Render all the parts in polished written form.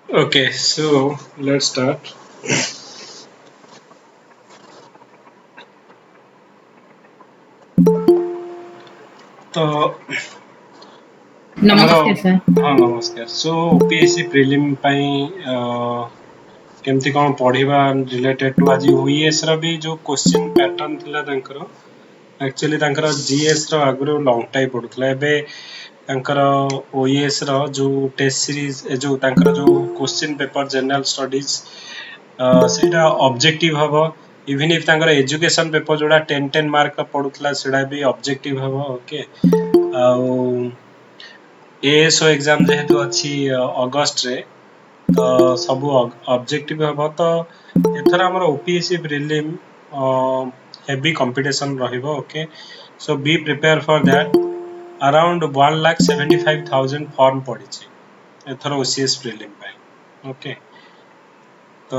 Okay, so let's start. तो ଆମର नमस्ते सर। ହଁ ନମସ୍କାର। ସୋ ଓପିଏସସି ପ୍ରିଲିମ୍ ପାଇଁ କେମିତି କ'ଣ ପଢିବା ରିଲେଟେଡ୍ ଟୁ ଆଜି ଓଇଏସ୍ ର ବି ଯୋଉ କ୍ୱେଶ୍ଚିନ୍ ପ୍ୟାଟର୍ନ ଥିଲା ତାଙ୍କର ଆକ୍ଚୁଆଲି ତାଙ୍କର ଜିଏସ୍ ର ଆଗରୁ ଲଙ୍ଗ ଟାଇପ୍ ପଡୁଥିଲା। ଏବେ ତାଙ୍କର ଓଇଏସ୍ ର ଯୋଉ ଟେଷ୍ଟ ସିରିଜ୍ ଯୋଉ ତାଙ୍କର ଯୋଉ କ୍ୱେଶ୍ଚିନ୍ ପେପର ଜେନେରାଲ ଷ୍ଟଡିଜ୍ ସେଇଟା ଅବଜେକ୍ଟିଭ ହବ। ଇଭିନ୍ ଇଫ୍ ତାଙ୍କର ଏଜୁକେସନ ପେପର ଯୋଉଟା 10 ମାର୍କ ପଡୁଥିଲା ସେଟା ବି ଅବଜେକ୍ଟିଭ ହବ। ଓକେ, ଆଉ ଏଏସଓ ଏକ୍ଜାମ ଯେହେତୁ ଅଛି ଅଗଷ୍ଟରେ, ତ ସବୁ ଅବଜେକ୍ଟିଭ ହବ। ତ ଏଥର ଆମର ଓପିଏସସି ପ୍ରିଲିମ୍ ହେଭି କମ୍ପିଟିସନ ରହିବ। Okay, so be prepare for that. Around 1,75,000 form ପଡିଛି ଏଥର ଓସିଏସ୍ ପ୍ରିଲିମ୍ ପାଇଁ। ଓକେ, ତ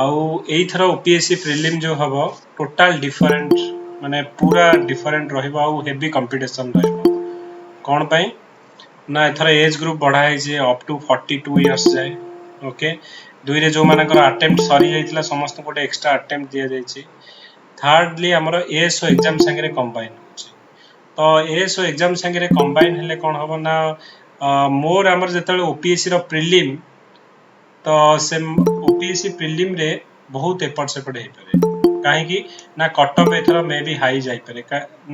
ଆଉ ଏଇଥର ଓପିଏସସି ପ୍ରିଲିମ୍ ଯୋଉ ହବ ଟୋଟାଲ ଡିଫରେଣ୍ଟ, ମାନେ ପୁରା ଡିଫରେଣ୍ଟ ରହିବ ଆଉ ହେଭି କମ୍ପିଟିସନ ରହିବ। କ'ଣ ପାଇଁ ନା ଏଥର ଏଜ୍ ଗ୍ରୁପ ବଢା ହେଇଛି ଅପ୍ ଟୁ 42 ଇୟର୍ସ ଯାଏ। ଓକେ, ଦୁଇରେ ଯୋଉମାନଙ୍କର ଆଟେମ୍ପ୍ଟ ସରି ଯାଇଥିଲା ସମସ୍ତଙ୍କୁ ଗୋଟେ ଏକ୍ସଟ୍ରା ଆଟେମ୍ପ୍ଟ ଦିଆଯାଇଛି। ଥାର୍ଡଲି ଆମର ଏଏସଓ ଏକ୍ଜାମ ସାଙ୍ଗରେ କମ୍ବାଇନ୍ ହଉଛି। ତ ଏଏସଓ ଏକ୍ଜାମ ସାଙ୍ଗରେ କମ୍ବାଇନ୍ ହେଲେ କ'ଣ ହବ ନା ମୋର ଆମର ଯେତେବେଳେ ଓପିଏସସି ର ପ୍ରିଲିମ୍, ତ ସେ ଓପିଏସସି ପ୍ରିଲିମ୍ ରେ ବହୁତ ଏପଟ ସେପଟ ହେଇପାରେ। କାହିଁକି ନା କଟଅଫ୍ ଏଥର ମେ ବି ହାଇ ଯାଇପାରେ।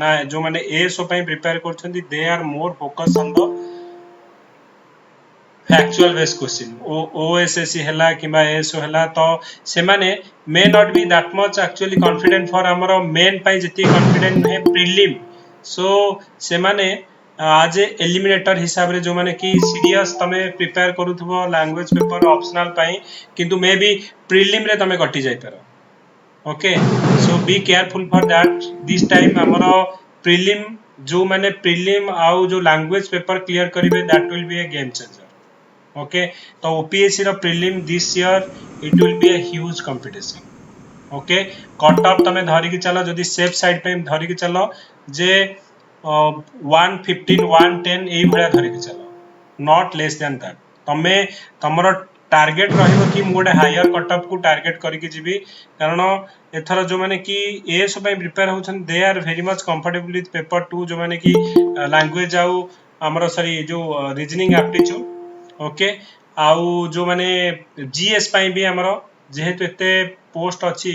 ନା ଯୋଉମାନେ ଏଏସଓ ପାଇଁ ପ୍ରିପେୟାର କରୁଛନ୍ତି they are more focus on the factual base question. OSSC ହେଲା କିମ୍ବା ଏଏସଓ ହେଲା, ତ ସେମାନେ may not be that much actually confident for ଆମର ମେନ୍ ପାଇଁ ଯେତିକି କନଫିଡେଣ୍ଟ ନୁହେଁ ପ୍ରିଲିମ୍। ସୋ ସେମାନେ ଆଜ୍ ଏ ଏଲିମିନେଟର ହିସାବରେ ଯୋଉମାନେ କି ସିରିୟସ୍ ତମେ ପ୍ରିପେୟାର କରୁଥିବ ଲାଙ୍ଗୁଏଜ ପେପର ଅପସନାଲ ପାଇଁ, କିନ୍ତୁ ମେ ବି ପ୍ରିଲିମ୍ ରେ ତମେ କଟି ଯାଇପାର। Okay, so be careful for that this time. ଆମର ପ୍ରିଲିମ୍ ଯୋଉମାନେ ପ୍ରିଲିମ୍ ଆଉ ଯୋଉ ଲାଙ୍ଗୁଏଜ ପେପର କ୍ଲିୟର କରିବେ that will be a game changer. Okay, ତ ଓପିଏସସି ର prelim this year it will be a huge competition. Okay, cut off ତମେ ଧରିକି ଚାଲ, ଯଦି ସେଫ୍ ସାଇଡ୍ ପାଇଁ ଧରିକି ଚାଲ ଯେ 115 110 ଏଇଭଳିଆ ଧରିକି ଚାଲ, ନଟ୍ ଲେସ୍ ଦ୍ୟାନ୍ ଦ୍ୟାଟ୍। ତମେ ତମର ଟାର୍ଗେଟ ରହିବ କି ମୁଁ ଗୋଟେ ହାୟର କଟ୍ ଅଫ୍ କୁ ଟାର୍ଗେଟ କରିକି ଯିବି। କାରଣ ଏଥର ଯୋଉମାନେ କି ଏଏସଓ ପାଇଁ ପ୍ରିପେୟାର ହଉଛନ୍ତି they are very much comfortable with paper 2, ଯୋଉମାନେ କି ଲାଙ୍ଗୁଏଜ ଆଉ ଆମର ସରି ଯୋଉ ରିଜନିଂ ଆପ୍ଟିଚ୍ୟୁଡ୍। ଓକେ, ଆଉ ଯୋଉମାନେ ଜିଏସ୍ ପାଇଁ ବି ଆମର ଯେହେତୁ ଏତେ ପୋଷ୍ଟ ଅଛି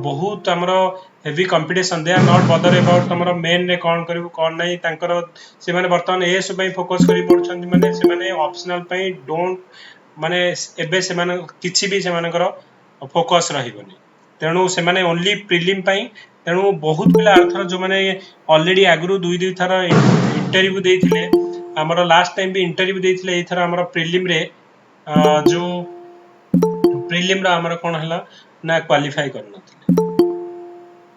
ବହୁତ ଆମର heavy competition, they are not bother about ତମର ମେନ୍ ରେ କ'ଣ କରିବୁ କ'ଣ ନାହିଁ। ତାଙ୍କର ସେମାନେ ବର୍ତ୍ତମାନ ଏଏସ୍ ପାଇଁ ଫୋକସ କରି ପଡୁଛନ୍ତି, ମାନେ ସେମାନେ ଅପସନାଲ ପାଇଁ ଡୋଣ୍ଟ, ମାନେ ଏବେ ସେମାନେ କିଛି ବି ସେମାନଙ୍କର ଫୋକସ ରହିବନି। ତେଣୁ ସେମାନେ ଓନ୍ଲି ପ୍ରିଲିମ୍ ପାଇଁ। ତେଣୁ ବହୁତ ପିଲା ଆରଥର ଯୋଉମାନେ ଅଲରେଡି ଆଗରୁ ଦୁଇ ଥର ଇଣ୍ଟରଭ୍ୟୁ ଦେଇଥିଲେ, ଆମର ଲାଷ୍ଟ ଟାଇମ୍ ବି ଇଣ୍ଟରଭ୍ୟୁ ଦେଇଥିଲେ, ଏଇଥର ଆମର ପ୍ରିଲିମ୍ ରେ ଯୋଉ ପ୍ରିଲିମ୍ ର ଆମର କ'ଣ ହେଲା ନା କ୍ୱାଲିଫାଇ କରିନଥିଲେ।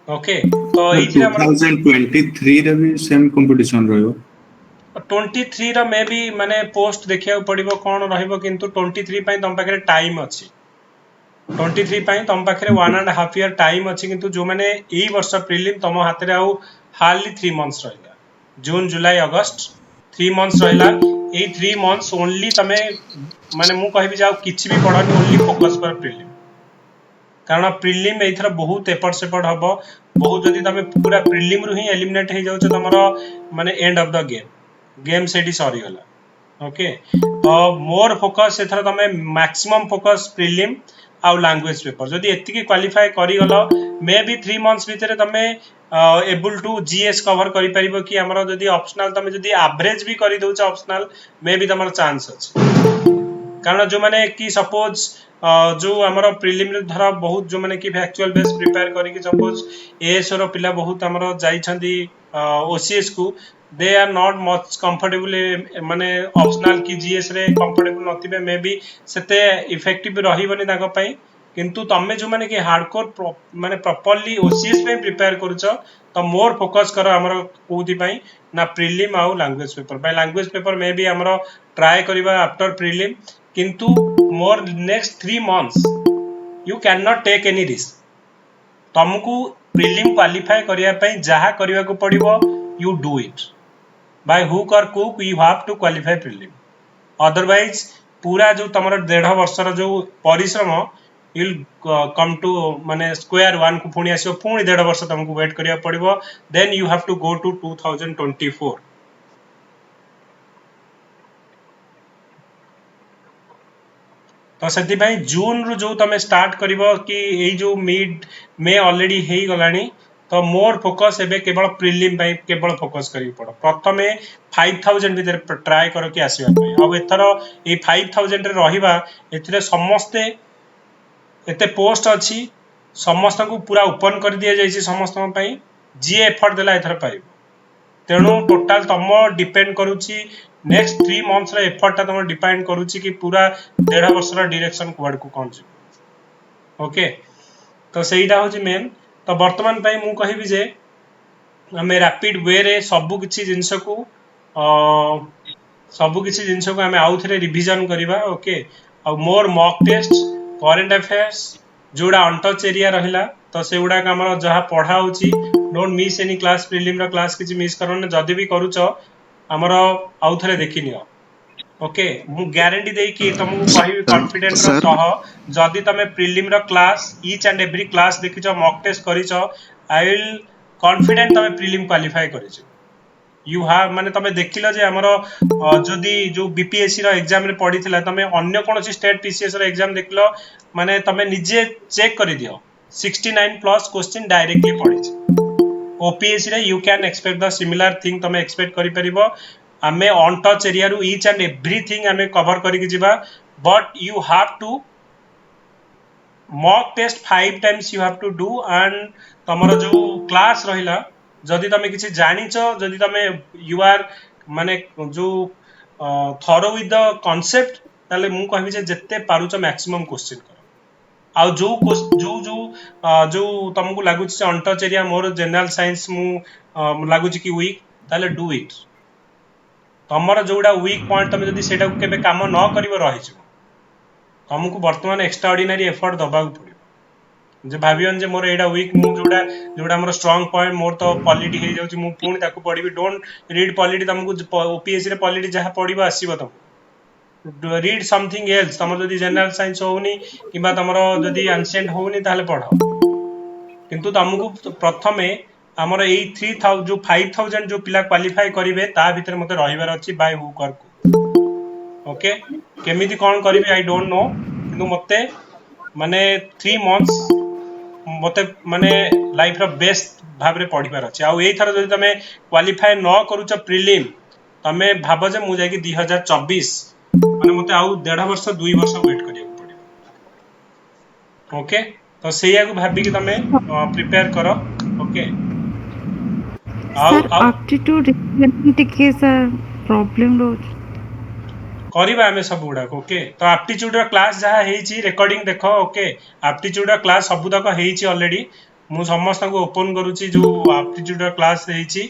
ଓକେ, ତ सर ଏଇଥିରେ ଆମର 2023 ରେ ବି ସେମ୍ କମ୍ପିଟିସନ ରହିବ। 23 ର ମେ ବି ମାନେ ପୋଷ୍ଟ ଦେଖିବାକୁ ପଡିବ କ'ଣ ରହିବ, କିନ୍ତୁ 23 ପାଇଁ ତମ ପାଖରେ ଟାଇମ ଅଛି। 23 ପାଇଁ ତମ ପାଖରେ 1.5 ଇୟର ଟାଇମ ଅଛି। କିନ୍ତୁ ଯୋଉମାନେ ଏଇ ବର୍ଷ ପ୍ରିଲିମ୍, ତମ ହାତରେ ଆଉ ହାର୍ଡଲି 3 ମନ୍ଥs ରହିଲା। ଜୁନ୍ ଜୁଲାଇ ଅଗଷ୍ଟ 3 ମନ୍ଥs ରହିଲା। ଏଇ 3 ମନ୍ଥs ଓନ୍ଲି ତମେ, ମାନେ ମୁଁ କହିବି ଯେ ଆଉ କିଛି ବି ପଢନି, ଓନ୍ଲି ଫୋକସ କର ପ୍ରିଲିମ୍। କାରଣ ପ୍ରିଲିମ୍ ଏଇଥର ବହୁତ ଏପଟ ସେପଟ ହବ। ବହୁତ ଯଦି ତମେ ପୁରା ପ୍ରିଲିମ୍ ରୁ ହିଁ ଏଲିମିନେଟ୍ ହେଇଯାଉଛ, ତମର ମାନେ ଏଣ୍ଡ ଅଫ ଦ ଗେମ୍ ସେଇଠି ସରିଗଲା। ଓକେ, ତ ମୋର ଫୋକସ୍ ଏଥର ତମେ ମ୍ୟାକ୍ସିମମ୍ ଫୋକସ୍ ପ୍ରିଲିମ୍ ଆଉ ଲାଙ୍ଗୁଏଜ ପେପର। ଯଦି ଏତିକି କ୍ୱାଲିଫାଏ କରିଗଲ, ମେ ବି 3 ମନ୍ଥs ଭିତରେ ତମେ ଏବୁଲ ଟୁ ଜିଏସ୍ କଭର କରିପାରିବ। କି ଆମର ଯଦି ଅପସନାଲ ତମେ ଯଦି ଆଭରେଜ ବି କରିଦଉଛ ଅପସନାଲ, ମେ ବି ତମର ଚାନ୍ସ ଅଛି। କାରଣ ଯୋଉମାନେ କି ସପୋଜ ଯୋଉ ଆମର ପ୍ରିଲିମ୍ ରେ ଧର ବହୁତ ଯୋଉମାନେ କି ଫ୍ୟାକ୍ଚୁଆଲ ବେସ୍ ପ୍ରିପେୟାର କରିକି ସପୋଜ ଏଏସଓ ର ପିଲା ବହୁତ ଆମର ଯାଇଛନ୍ତି ଓସିଏସ୍ କୁ, ଦେ ଆର୍ ନଟ୍ ମଚ୍ କମ୍ଫର୍ଟେବୁଲ, ମାନେ ଅପସନାଲ କି ଜିଏସ୍ ରେ କମ୍ଫର୍ଟେବୁଲ ନଥିବେ। ମେ ବି ସେତେ ଇଫେକ୍ଟିଭ ରହିବନି ତାଙ୍କ ପାଇଁ। କିନ୍ତୁ ତମେ ଯୋଉମାନେ କି ହାର୍ଡକୋର ମାନେ ପ୍ରପରଲି ଓସିଏସ୍ ପାଇଁ ପ୍ରିପେୟାର କରୁଛ, ତ ମୋର ଫୋକସ କର ଆମର କୋଉଥିପାଇଁ ନା ପ୍ରିଲିମ୍ ଆଉ ଲାଙ୍ଗୁଏଜ ପେପର ପାଇଁ। ଲାଙ୍ଗୁଏଜ ପେପର ମେ ବି ଆମର ଟ୍ରାଏ କରିବା ଆଫ୍ଟର ପ୍ରିଲିମ୍, କିନ୍ତୁ ମୋର next 3 months you can not take any risk. ତମକୁ ପ୍ରିଲିମ୍ କ୍ୱାଲିଫାଏ କରିବା ପାଇଁ ଯାହା କରିବାକୁ ପଡିବ, you do it by hook or କୁକ୍, you have to qualify prelim. Otherwise पूरा जो तुम 1.5 वर्षर जो परिश्रम विल कम टू माने स्क्वायर 1 को पुणी आसो पुणी 1.5 वर्ष तुमको वेट करिया पड़िबो then you have to go to 2024 तो से जून रु जो तुम स्टार्ट कर कि यही जो मिड मे ऑलरेडी हो गलानी तो मोर फोकस एबे केवल प्रिलिम केवल फोकस करी पड़ प्रथम 5000 भीतर ट्राए कर कि आसवा अब एथर ये 5000 रे रहिबा एथिरे समस्ते एते पोस्ट अच्छी समस्त को पूरा ओपन कर दिया जाइए समस्त जी एफर्ट देला एथर पाइब तेणु टोटाल तुम डिपेंड करुच्ची नेक्स्ट 3 मंथ्स रे एफर्ट तुम डिपेंड करुच्ची कि पूरा 1.5 वर्ष डायरेक्शन कुआड को कौन ओके तो सेटा हूँ मेन तो वर्तमान मु कहबी जे आम रैपिड वे रे सबु किछि जिंस को आम आउ थे रिविजन करवा ओके आ मोर मॉक टेस्ट करेंट अफेयर्स जोड़ा अनटच एरिया रहिला तो से गुडा आम जहाँ पढ़ा होची don't miss any class prelim रा क्लास किछि मिस करने जदि भी करूच आमर आउ थे देखि नियो ओके मु गारंटी दे कि तुमको कहबी कॉन्फिडेंट रो सह जदि तमे प्रिलिम रो class each and every class देखिछो मॉक टेस्ट करिछो आई विल कॉन्फिडेंट तमे प्रिलिम क्वालिफाई करिछो यू हैव माने तमे देखिलो जे हमर जदि जो बीपीएससी रो एग्जाम रे पढिथिला तमे अन्य कोनोसी स्टेट पीसीएस रो एग्जाम देखिलो माने तमे निजे चेक करि दियो 69 प्लस क्वेश्चन डायरेक्टली पढिछ ओपीएससी रे you can expect the similar thing तमे एक्सपेक्ट करि परिबो आमे ऑन टच एरिया रु ईच एंड एवरीथिंग आमे कवर करिक जिबा but you have to mock test 5 times you have to do and तमरो जो क्लास रहिला जदि तमे किछि जानिछ जदि तमे यू आर माने जो थरो विथ द कांसेप्ट ताले मु कहबी जे जत्ते पारुछ मैक्सिमम क्वेश्चन कर आ जो जो जो जो तुमको लागु छी on touch area more general science मु लागु छी कि वीक ताले डू इट तमर जोड़ा वीक पॉइंट तमे जदि सेटा को केबे काम न करिवो रहि छ तुमको वर्तमान एक्स्ट्रा ऑर्डिनरी एफर्ट दबाक पड़ो जे भाबियन जे मोर एडा वीक मु जोड़ा जोड़ा मोर स्ट्रांग पॉइंट मोर तो पॉलिटी हे जाउची मु पुणी ताकू पढिबी डोंट रीड पॉलिटी तुमको ओपीएससी रे पॉलिटी जहा पढिबो आसीबो तुम रीड समथिंग एल्स तमर जदि जनरल साइंस होउनी किबा तमर जदि एंशिएंट होउनी ताले पढ किंतु तुमको प्रथमे हमर एई 3000 जो 5000 जो पिला क्वालिफाई करिवे ता भीतर मते रहिबार अछि बाय हु कर को ओके केमिति कोन करिवे आई डोंट नो किंतु मते माने 3 मंथ्स मते माने लाइफ रो बेस्ट भाव रे पढिबार अछि आ एई थर जदि तमे क्वालिफाई न करूछ प्रिलिम तमे भाबो जे मु जाकी 2024 माने मते आउ 1.5 वर्ष 2 वर्ष वेट करिया पड़िबो ओके तो सेया को भाबी कि तमे प्रिपेयर करो ओके सर एप्टीट्यूड टिके सर प्रॉब्लम रोज करिबा हमें सब गुडा ओके तो एप्टीट्यूड रा क्लास जहा हेची रिकॉर्डिंग देखो ओके एप्टीट्यूड रा क्लास सब तक हेची ऑलरेडी मु समस्त को ओपन करूची जो एप्टीट्यूड रा क्लास हेची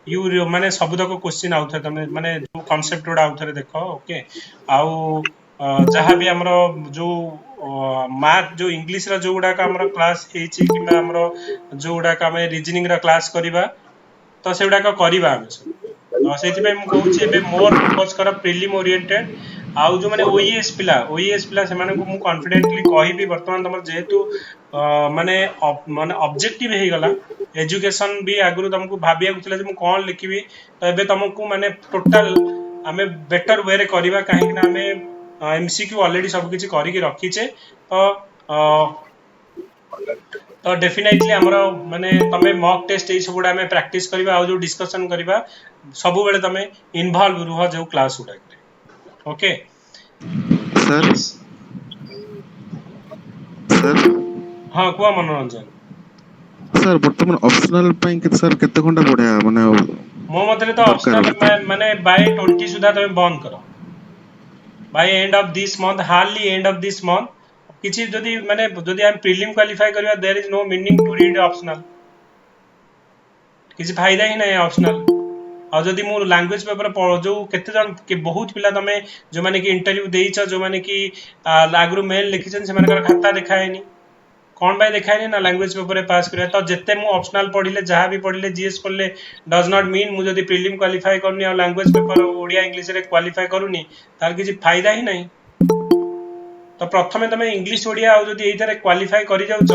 यू माने सब तक क्वेश्चन आउथे तमे माने जो कांसेप्ट गुडा आउथे देखो ओके आउ जहा भी हमरो जो मैथ जो इंग्लिश रा जो गुडा का हमरो क्लास हेची किबा हमरो जो गुडा का हमें रीजनिंग रा क्लास करिबा तो से गुडा का करिबा हम से मु कहूँ एबे मोर फोकस कर प्रिलिम ओरिएंटेड आउ जो माने ओईएस पिला से माने को मु कॉन्फिडेंटली कहिबी वर्तमान तमर जेहेतु माने माने ऑब्जेक्टिव हे गला एजुकेशन भी आगु तुमको भाबिया कुतला जे मु कोन लिखिबी तो एबे तुमको माने टोटल हमें बेटर वे रे करबा काहे कि हमें एमसीक्यू ऑलरेडी सब किछि करि के रखी छे तो डेफिनेटली हमरो माने तमे मॉक टेस्ट ए सब गुडा में प्रैक्टिस करबा आ जो डिस्कशन करबा सब बेले तमे इन्वॉल्व रुह जो क्लास गुडा ओके सर सर हां को मनोरंजन सर वर्तमान ऑप्शनल पई के सर केते घंटा पढा माने मो मतरे तो ऑप्शनल माने बाय 20 सुधा तमे बंद करो by end of this month hardly end of this month किछि जदि माने जदि हम प्रीलिम क्वालिफाई करबा there is no meaning to read optional किछि फायदा ही नहीं ऑप्शनल आ जदि मु लैंग्वेज पेपर जो केते जन के बहुत पिला तमे जो माने कि इंटरव्यू देइछ जो माने कि लागरू मेल लिखिछन से माने खाता देखाएनी कोन बाय देखाएनी ना लैंग्वेज पेपर रे पास करे तो जत्ते मु ऑप्शनल पढिले जहां भी पढिले जीएस पढले डज नॉट मीन मु जदि प्रीलिम क्वालिफाई करनी आ लैंग्वेज पेपर ओडिया इंग्लिश रे क्वालिफाई करूनी तार किछि फायदा ही नहीं तो प्रथमे तुम इंग्लिश ओडिया आउ जदि एइथारे क्वालिफाई करि जाउछ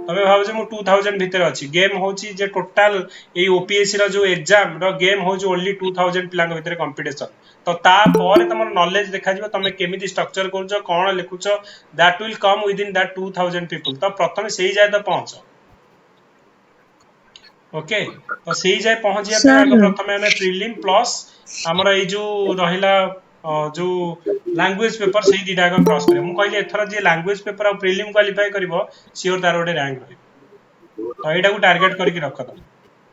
तमे भाबो जे मु 2000 भितर अछि गेम होची जे टोटल ए ओपीएससी रो जो एग्जाम रो गेम होची ओनली 2000 पिलांग भितर कंपटीशन तो ता पर तमर नॉलेज देखा जिवो तमे केमिति स्ट्रक्चर करूछ कोन लिखुछ that will come within that 2000 people तो प्रथमे सेही जाय तो पहुंच ओके तो सेही जाय पहुंचिया पे सर आगे प्रथमे हमें प्रीलिम प्लस हमर ए जो रहिला जो लैंग्वेज पेपर सही दिटा का क्रॉस करे मु कहली एथरा जे लैंग्वेज पेपर और प्रीलिम क्वालीफाई करिवो सियोर तार ओडे रैंक रहिबो तो एटा को टारगेट करके रख दम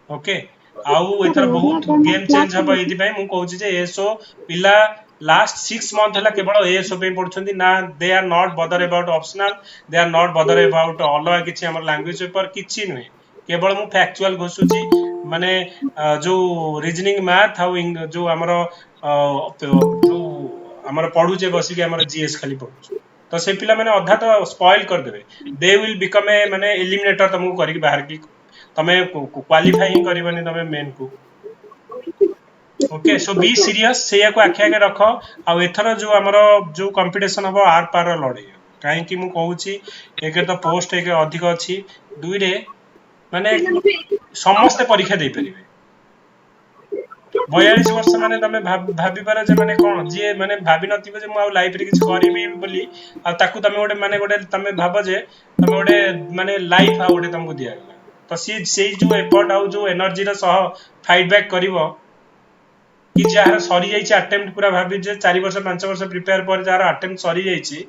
ओके आउ एथर बहुत गेम चेंज हबो एदि पय मु कहूची जे एसओ पिला लास्ट 6 मंथ हला केवल एसओ पे पढुछंती ना they are not bother about optional they are not bother about अलगा किछि हमर लैंग्वेज पेपर किछि नुहे केवल मु फैक्चुअल घोषुची माने जो रीजनिंग मैथ हाउ जो हमर जो हमर पढुचे बसी के हमर जीएस खाली पढुछु तो से पिला माने अधा तो स्पॉइल कर देबे दे विल बिकम ए माने एलिमिनेटर तुमको करिक बाहर की तमे क्वालीफाई ही करबनी तमे मेन को ओके सो बी सीरियस सेया को आखे आगे रख आ एथर जो हमर जो कंपटीशन हबो आर पार लड़े काहे कि मु कहूची एक तो पोस्ट एक अधिक अछि दुई रे माने समस्त परीक्षा दे परिबे 42 वर्ष माने तमे भाबी पारे जे माने कोन जे माने भाबी नथिबे जे मु आ लाइफ रे किछ करिबी बोली आ ताकू तमे गोटे माने गोटे तमे भाबो जे तमे गोटे माने लाइफ आ गोटे तुमको दिया गला तो से जो एफर्ट आउ जो एनर्जी रे सह फाइट बैक करिवो कि जहार सरी जाइछि अटेम्प्ट पूरा भाबी जे 4 वर्ष 5 वर्ष प्रिपेयर पर जहार अटेम्प्ट सरी जाइछि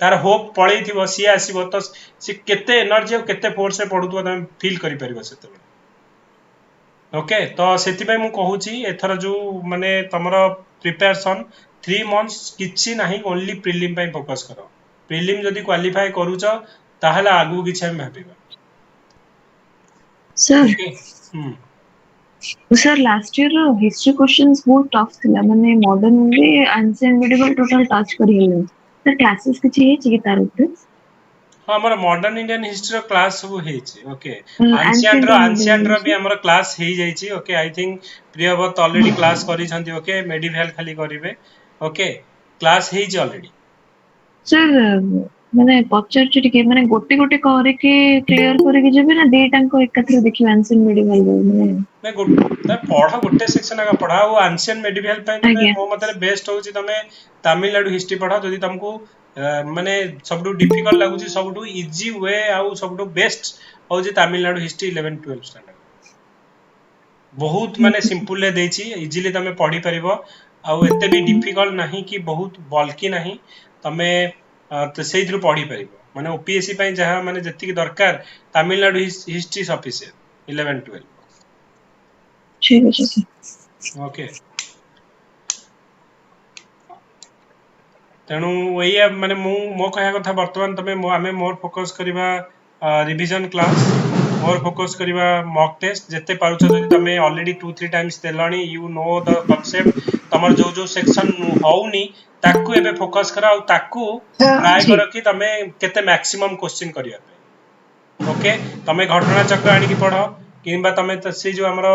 तार होप पळै थिबो सी आसीबो तो से केते एनर्जी और केते फोर्स से पढुतो तमे फील करि परिबो सेते ओके तो सेति मु कहूची एथर जो माने तमरो प्रिपरेशन 3 मंथ्स किछि नाही ओनली प्रीलिम पे फोकस करो प्रीलिम जदी क्वालीफाई करूछ ताहला आगु किछि हम भाबिबा sir okay sir last year history questions बहुत टफ थिला माने मॉडर्न रे एंशिएंट मेडिवल टोटल टच करि हेले सर क्लासेस किछि हे छि तार ऊपर हाँ हमर मॉडर्न इंडियन हिस्ट्री रो क्लास सब हे छि ओके एंशिएंट एंशिएंट रो भी हमर क्लास हे जाई छि okay I think Priyavrat already class करि छथि ओके मेडिवल खाली करिवे ओके क्लास हे छि ऑलरेडी सर माने पचारछि टिके माने गोटे गोटे करे के क्लियर करे के जेबे ना देटांको एकाथरे देखिबे एंशिएंट मेडिवल माने मैं पढ़ा गोटे सेक्शन का पढ़ा वो एंशिएंट मेडिवल पे तमे आज्ञा मो मतरे बेस्ट होची तमे तमिलनाडु हिस्ट्री पढ़ा जदी तुमको माने सबटू डिफिकल्ट लागुची सबटू इजी वे आउ सबटू बेस्ट होची तमिलनाडु हिस्ट्री 11 12 स्टैंडर्ड बहुत माने सिंपल ले देची इजीली तमे पढ़ी परिबो आउ एते भी डिफिकल्ट नहीं कि बहुत बल्कि नहीं तमे तो सेइथरु पढ़ी परिबो माने ओपीएससी पे जहां माने जति दरकार तमिलनाडु हिस्ट्री सफिशिएंट 11 12 ठीक है सर ओके तेणु वही माने मो कहा कथा वर्तमान तमे आमे मोर फोकस करिबा रिवीजन क्लास मोर फोकस करिबा मॉक टेस्ट जते पारुछ जदि तमे ऑलरेडी 2-3 टाइम्स देलानी यू नो द कांसेप्ट तमर जो जो सेक्शन होउनी ताकू एबे फोकस करा और ताकू ट्राई करो कि तमे केते मैक्सिमम क्वेश्चन करिया पे ओके तमे घटना चक्र आनी की पढ़ो किंबा तमे से जो हमरो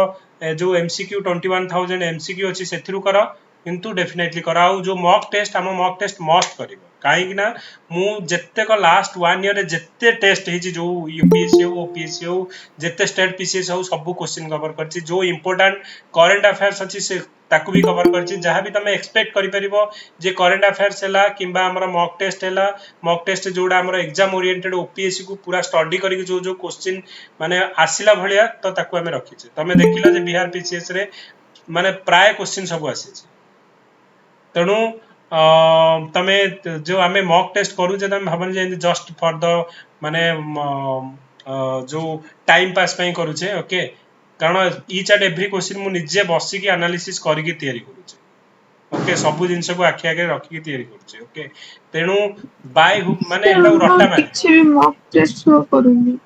जो एमसीक्यू 21000 एमसीक्यू अछि सेथिरु करो किंतु डेफिनेटली कराओ जो मॉक टेस्ट हम मॉक टेस्ट मस्ट करिवो काहे कि ना मु जत्ते को लास्ट 1 ईयर रे जत्ते टेस्ट हेची जो यूपीएससी हो ओपीएससी हो जत्ते स्टेट पीसीएस हो सब क्वेश्चन कवर करछि जो इंपोर्टेंट करंट अफेयर्स अछि से ताकू भी कवर करछि जहां भी तमे एक्सपेक्ट करि परिबो जे करंट अफेयर्स हैला किंबा हमर मॉक टेस्ट हैला मॉक टेस्ट जोडा हमर एग्जाम ओरिएंटेड ओपीएससी को पूरा स्टडी करि जो जो क्वेश्चन माने आसिला भलिया तो ताकू हमें रखिछे तमे देखिलो जे बिहार पीसीएस रे माने प्राय क्वेश्चन सब आसीछे तेणु तमे जो आमे मॉक टेस्ट करू जे तमे भाबन जे जस्ट फॉर द माने जो टाइम पास पई करू छे ओके कारण ईच एंड एवरी क्वेश्चन मु निजे बसी की एनालिसिस करी की तयारी करू छे ओके सब जिंस को आखि आगे रखी की तयारी करू छे ओके तेणु बाय माने एटा रट्टा मारे किछि भी मॉक टेस्ट रो करूनी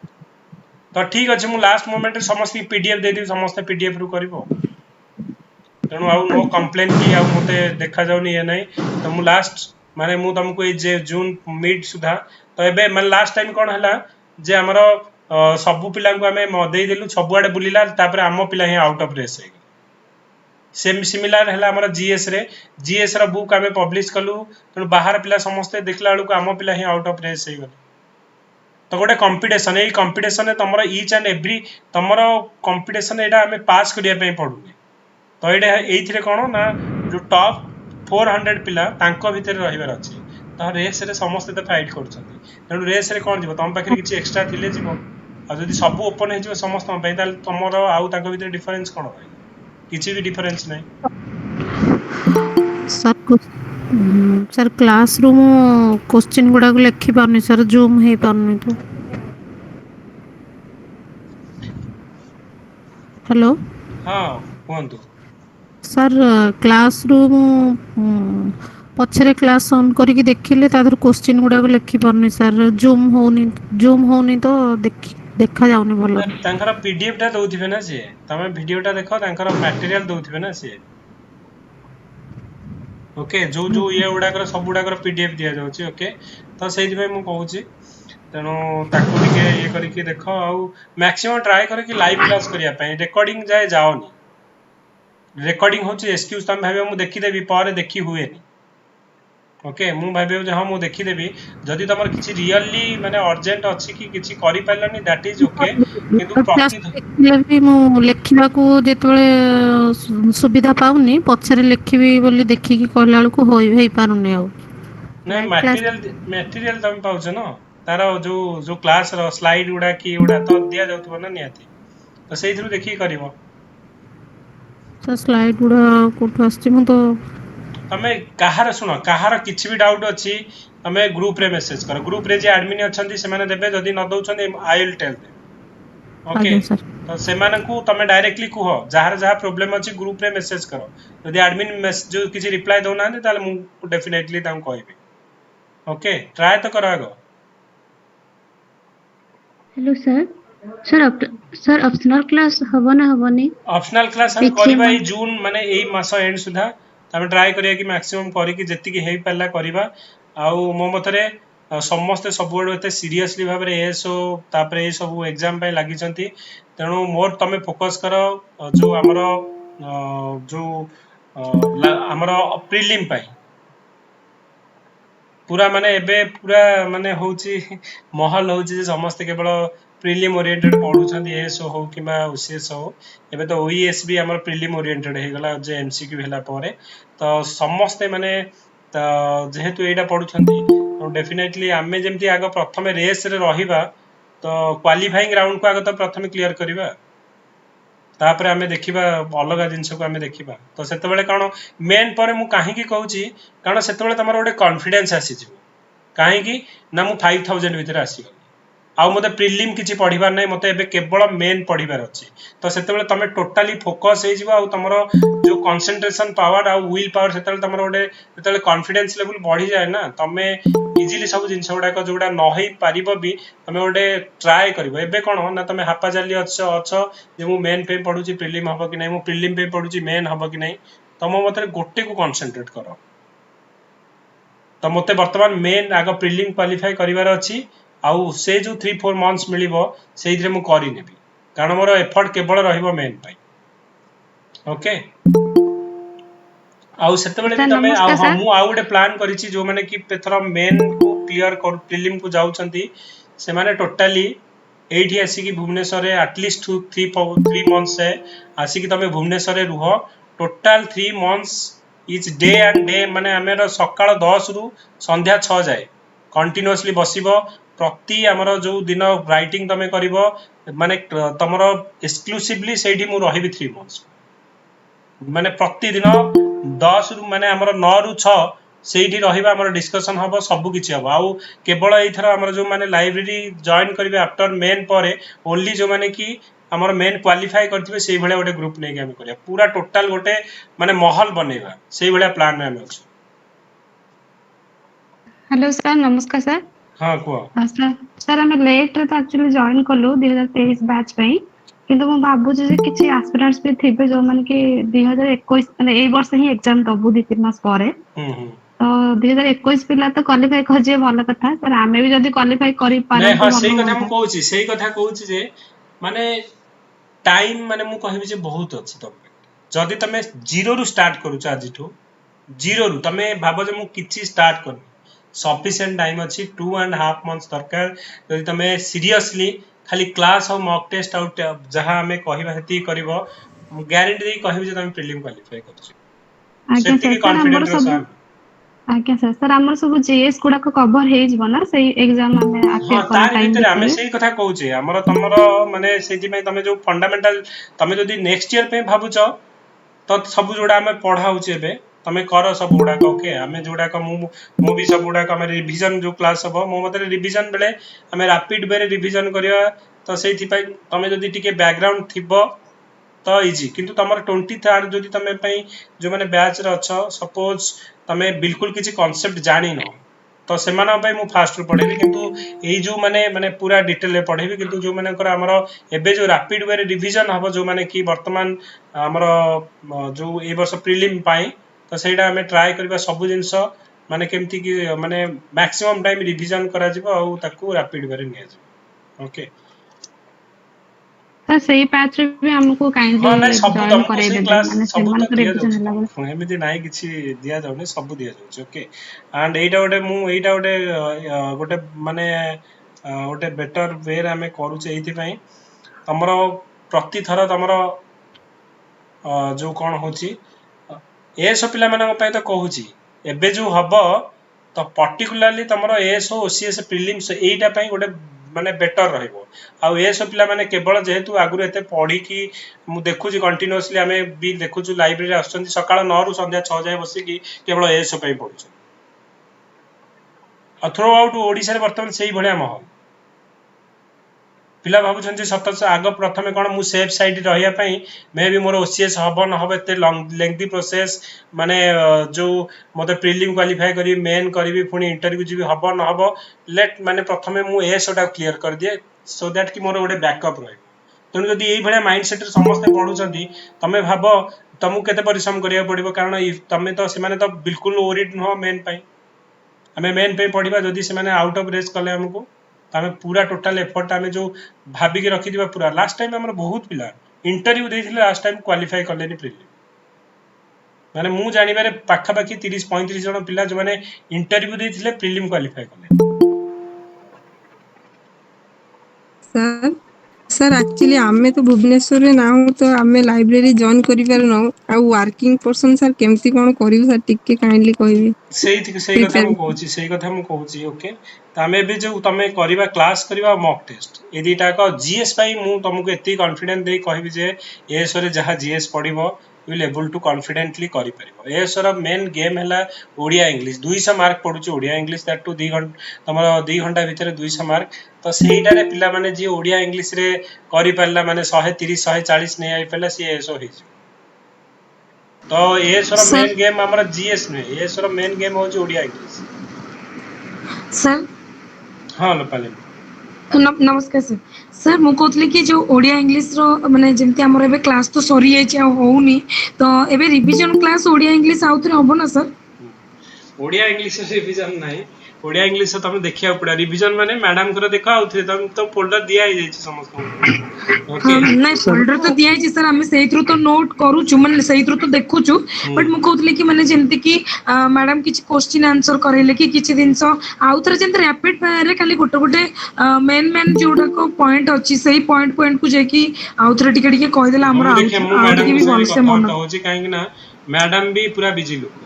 तो ठीक अछि मु लास्ट मोमेंट रे समस्त पीडीएफ दे दी समस्त पीडीएफ रु करबो तेणु आउ नो कंप्लेन की आउ मते देखा जाउनी ये नहीं तो मु लास्ट माने मु तुमको ए जे जून मिड सुधा तो एबे माने लास्ट टाइम कोन हला जे हमरो सब पिला को हमें दे देलु सब आडे बुलिला तापर हम पिला ही आउट ऑफ रेस है सेम सिमिलार है आमर जीएस रे जीएस रा बुक आम पब्लिश कलु तेणु बाहर पिला समस्ते देखला बेलू आम पिला ही आउट ऑफ रेस हो गले तो गोटे कंपटीशन यही कंपटीशन तुम इच एंड एव्री तुम कंपटीशन यहाँ आम पास करने पड़ूनी तो ये कौन ना जो टॉप 400 पिला भितर रहीबार अच्छे तो रेस रे समस्ते तो फाइट कर रेस रे कौन जीव तुम पाखे किसी एक्सट्रा थिले जीव आदि सब ओपन हो समस्त तुम आउ भीतर डिफरेन्स कौन रही किसी भी डिफरेन्स नहीं सर क्लासरूम क्वेश्चन गुड़ा को लिखि पारनी सर जूम हे पारनी तो हेलो हाँ कहतु सर क्लासरूम पछरे क्लास ऑन करके देखिले तादर क्वेश्चन गुड़ा को लिखि पारनी सर जूम होनी तो देखा जाउनी भलो तांकर पीडीएफ टा दउथिबे ना से तमे वीडियो टा देखो तांकर मटेरियल दउथिबे ना से ओके जो जो ये उडाकर सब उडाकर पीडीएफ दिया जाउची ओके तो सेहि भाई मु कहूची तेणु ताकू टिके ये करके देखो आ मैक्सिमम ट्राई करो कि लाइव क्लास करिया पई रिकॉर्डिंग जाए जाओनी रिकॉर्डिंग होची एक्सक्यूज तम भाबे मु देखि देबी पर देखि हुएनी ओके मु भाबे जे हां मु देखि देबी जदी तमर किछि रियली माने अर्जेंट अछि कि किछि करि पाइलनी दैट इज ओके किंतु भी मु लेखिबा को जेतबे सुविधा पाउनी पछरे लेखिबी बोली देखि कि कहला बेल को होई पारुनी आ नहीं मटेरियल तम पाउछ न तार जो जो क्लास रो स्लाइड उडा की उडा तो दिया जाउतबो ना नियाती तो सेहि थ्रू देखि करबो तो स्लाइड उडा कोठ आछि मु तो तमे कहार सुनो कहार किछि भी डाउट अछि तमे ग्रुप रे मैसेज करो ग्रुप रे जे एडमिन अछंती से माने देबे जदी न दउछन I will tell them okay तो से माने को तमे डायरेक्टली कुहो जहार जहार प्रॉब्लम अछि ग्रुप रे मैसेज करो जदी एडमिन जो किछि रिप्लाई दउ ना ताले मु डेफिनेटली ताम कहबी ओके ट्राई तो करो आगो hello sir sir optional class हबो ना हबोनी ऑप्शनल क्लास हम करबा ई जून माने एई मास एंड सुधा तमे ट्राई करिया कि मैक्सिमम करी कि जेति कि हेई पल्ला करबा आउ मो मतरे समस्ते सबुआडू एते सीरियसली भाव रे एसो तापरे ए सब एग्जाम पे लागि चंती तेणु मोर तमे फोकस करो जो हमरो जो हमरो प्रीलिम पाई पूरा माने एबे पूरा माने होची महल होची जे समस्त केवल प्रीलिम ओरिएंटेड पढुछंती एसो हो किबा ओसीएस हो एबे तो ओईएस भी हमर प्रीलिम ओरिएंटेड हे गला जे एमसीक्यू भेला परे तो समस्त माने तो जेहेतु एटा पढुछंती तो डेफिनेटली आमे जेमती आगो प्रथमे रेस रे रहिबा तो क्वालिफाइंग राउंड को आगो तो प्रथमे क्लियर करिबा तापरे आमे देखिबा अलग जिंस को आमे देखिबा तो सेते बेले कोन मेन परे मु काहे की कहूची कारण सेते बेले तमरो ओडे कॉन्फिडेंस आसी जिवो काहे की ना मु 5000 भीतर आसी गली आउ मते प्रीलिम किछि पढिबार नै मते एबे केवल मेन पढिबार अछि तो सेते बेले तमे टोटली फोकस हे जिवो आउ तमरो जो कंसंट्रेशन पावर आउ विल पावर सेते बेले तमरो ओडे सेते बेले कॉन्फिडेंस लेवल बढ़ी जाय ना तमे इजीली सब जिंस गुडा को जोडा न होई पारिबो भी तमे ओडे ट्राई करिवो एबे कोन ना तमे हापा जाली अच्छो जे मु मेन पे पढुची प्रीलिम हबो कि नै मु प्रीलिम पे पढुची मेन हबो कि नै तम मतरे गोटे को कंसंट्रेट करो तो मते वर्तमान मेन आगो प्रीलिम क्वालिफाई करिवार अछि आउ से जो 3-4 मंथ्स मिलिबो सेइद्रे मु करि नेबी कारण मोर एफर्ट केवल रहिबो मेन पाई ओके आउ सेते बेले तमे आउ मु आउ गोटे प्लान करिछि जो माने कि पेथर मेन को क्लियर कर प्रीलिम को जाउछंती से माने टोटली एठी आसी कि भुवनेश्वर रे एटलीस्ट 3 मंथ्स से आसी कि तमे भुवनेश्वर रे रुहो total 3 months each day and day माने हमर सकाळ 10 रु संध्या 6 जाए कंटीन्यूअसली बसिबो प्रति हमर जो दिन राइटिंग तमे करिवो माने तमरो एक्सक्लूसिवली सेठी मु रहिबी 3 मंथ्स माने प्रति दिन 10 रु माने हमर 9 रु 6 सेठी रहिबा हमर डिस्कशन हबो सब किछि हबो आउ केवल एथर हमर जो माने लाइब्रेरी जॉइन करिवे आफ्टर मेन परे ओनली जो माने कि हमर मेन क्वालिफाई करथिबे सेही भले गोटे ग्रुप नै के हम करिया पूरा टोटल गोटे माने महल बनेबा सेही भले प्लान में हम अछि हेलो सर नमस्कार सर हां को सर हम लेट रे एक्चुअली जॉइन करलो 2023 बैच पई किंतु मु बाबू जे किछि एस्पिरेंट्स भी थिबे जो माने कि 2021 माने एई वर्ष ही एग्जाम दबु 2-3 मास परे तो 2021 पिला तो क्वालिफाई कर जे भलो कथा सर आमे भी जदी क्वालिफाई करि पारे तो हां सेही कथा कहूची जे माने टाइम माने मु कहबी जे बहुत अछि तब जदि तमे जीरो रु स्टार्ट करूछ आज जीरो रु तमे भाबो जे मु किछि स्टार्ट कर सफिशिएंट टाइम अछि 2.5 मंथ्स दरकार जदि तमे सीरियसली खाली क्लास और मॉक टेस्ट आउट जहां हमें कहबा हेती करबो गारंटी दे कहबी जे तमे प्रीलिम क्वालिफाई करछ आज्ञा सेति सर की सर हमर कॉन्फिडेंट सब रह आज्ञा सर हमर सब जीएस गुडा को कवर हे जबो ना सही एग्जाम हमें हाँ अपियर कला तार टाइम भितर आमे देखले सेही कथा कहूचे हमर तमर माने सेति में तमे जो फंडामेंटल तमे जदि नेक्स्ट ईयर पे भाबुच तो सब जोड़ा हमें पढ़ा होचे बे तमे कर सब गुडा ओके हमें जोड़ा का मु भी सब गुडा का हमें रिवीजन जो क्लास हबो मो मते रिवीजन बेले हमें रैपिड वे रिवीजन करिया तो सेति पई तमे जदि टिके बैकग्राउंड थिबो तो इजी किंतु तमर 23rd जदि तमे पई जो माने बैच रे अछ सपोज तमे बिल्कुल किछि कांसेप्ट जानि न तो सेमाना पई मु फास्ट रु पढेबी किंतु एई जो माने माने पूरा डिटेल रे पढेबी किंतु जो माने कर हमर एबे जो रैपिड वे रिवीजन हबो जो माने कि वर्तमान हमर जो ए वर्ष प्रीलिम पाई तो सेटा हमें ट्राई करबा सब जिंस माने केमति कि माने मैक्सिमम टाइम रिवीजन करा जिवो आ ताकू रैपिड वे निया जिवो ओके सर सही बैच रे भी हमको हाँ ना काइंडली सब जॉइन तुमको करे सही देबे क्लास माने सब सेमान तो को दिया रिवीजन जाउछ हला बेले तुमको एमिति नाही किछि दिया जाउने सब दिया जाउछ ओके एंड एटा गोटे मु एटा गोटे गोटे माने गोटे बेटर वे रे हमें करूछ एथि पई तमरो प्रति थर तमरो जो कोन होची ए सब पिला मानक पई तो कहूची एबे जो हबो तो पर्टिकुलरली तमरो एएस ओसीएस प्रीलिम्स एटा पई गोटे माने बेटर रहइबो आ ए सब पिला माने केवल जेहेतु आगुर एते पढ़ी कि मु देखुची कंटीन्यूअसली हमें भी देखुछु लाइब्रेरी आछंती सकाळ 9 रु संध्या 6 जाय बसी कि केवल ए सब पई पढुछु आ थ्रू आउट ओडिसा रे वर्तमान सेही भलिया माहौल पिला भाबुछन सतस आग प्रथमे कोन मु सेफ साइड रहिया पई मे भी मोर ओसीएस हबो न हबो एते लेंथी प्रोसेस माने जो मते प्रीलिम क्वालिफाई करी मेन करी पुनी इंटरव्यू जी हबो न हबो लेट माने प्रथमे मु ए सोटा क्लियर कर दिए सो दैट कि मोर गोटे बैकअप रहे तेणु जदि यही भाया माइंडसेट समस्ते पढ़ुंट तमें भाव तुमको केते परिश्रम करिया पड़िबो कारण तमें तो से तो बिल्कुल ओरिड नुह मेन पाई आमे मेन पे पढ़िबा जदि से माने आउट ऑफ रेस कले हमको आमे पूरा टोटल एफर्ट आमे जो भाबी के रखि दिबा पूरा लास्ट टाइम हमर बहुत पिला इंटरव्यू देथिले लास्ट टाइम क्वालिफाई करलेनी प्रीलिम माने मु जानि बारे पाखा पाखी 30 35 जन पिला जो माने इंटरव्यू देथिले प्रीलिम क्वालिफाई करले सर सर एक्चुअली आमे तो भुवनेश्वर रे ना तो आमे लाइब्रेरी जॉइन करि पार न आ वर्किंग पर्सन सर केमती कोन करिव सर टिके काइंडली कहबी सही कथा मु कहूची ओके तमे भी जो तमे करिबा क्लास करिबा मॉक टेस्ट ए दीटा का जीएस पाई मु तुमको एती कॉन्फिडेंस दे कहबी जे एएस रे जहा जीएस पढिबो you will able to confidently करि परिबो एएस रो मेन गेम हला ओडिया इंग्लिश 200 मार्क पडुची ओडिया इंग्लिश दैट टू 2 घंटा तमरो 2 घंटा भीतर 200 मार्क तो सेटा रे पिला माने जे ओडिया इंग्लिश रे करि परला माने 130 140 नै आइ परला सी एएस होई तो एएस रो मेन गेम हमरा जीएस नै एएस रो मेन गेम हो जे ओडिया इंग्लिश सर हाँ लोपाली नमस्कार सर सर मु कहतली कि जो ओडिया इंग्लिश रो माने जेमती हमर एबे क्लास तो सरी जाय छै होउनी तो एबे रिवीजन क्लास ओडिया इंग्लिश आउथरे होबो ना सर ओडिया इंग्लिश रिवीजन नाही ओडिया इंग्लिश तम देखिया पड़ा रिवीजन माने मैडम कर देखा आउथरे तम तो फोल्डर दिया ही जाय छै समस्त ओके नहीं फोल्डर तो दिया छै सर हमें सही थ्रू तो नोट करू छु माने सही थ्रू तो देखु छु बट मु कहतली कि माने जेमती कि मैडम किछ क्वेश्चन आंसर करेले कि किछ दिनस आउथरे जेमती रैपिड फायर रे खाली गोटे गोटे मेन जोडा को पॉइंट अछि सही पॉइंट को जे कि आउथरे टिके टिके कहि देला हमरा आउथरे भी भल से मन होची काहे कि ना मैडम भी पूरा बिजी लोक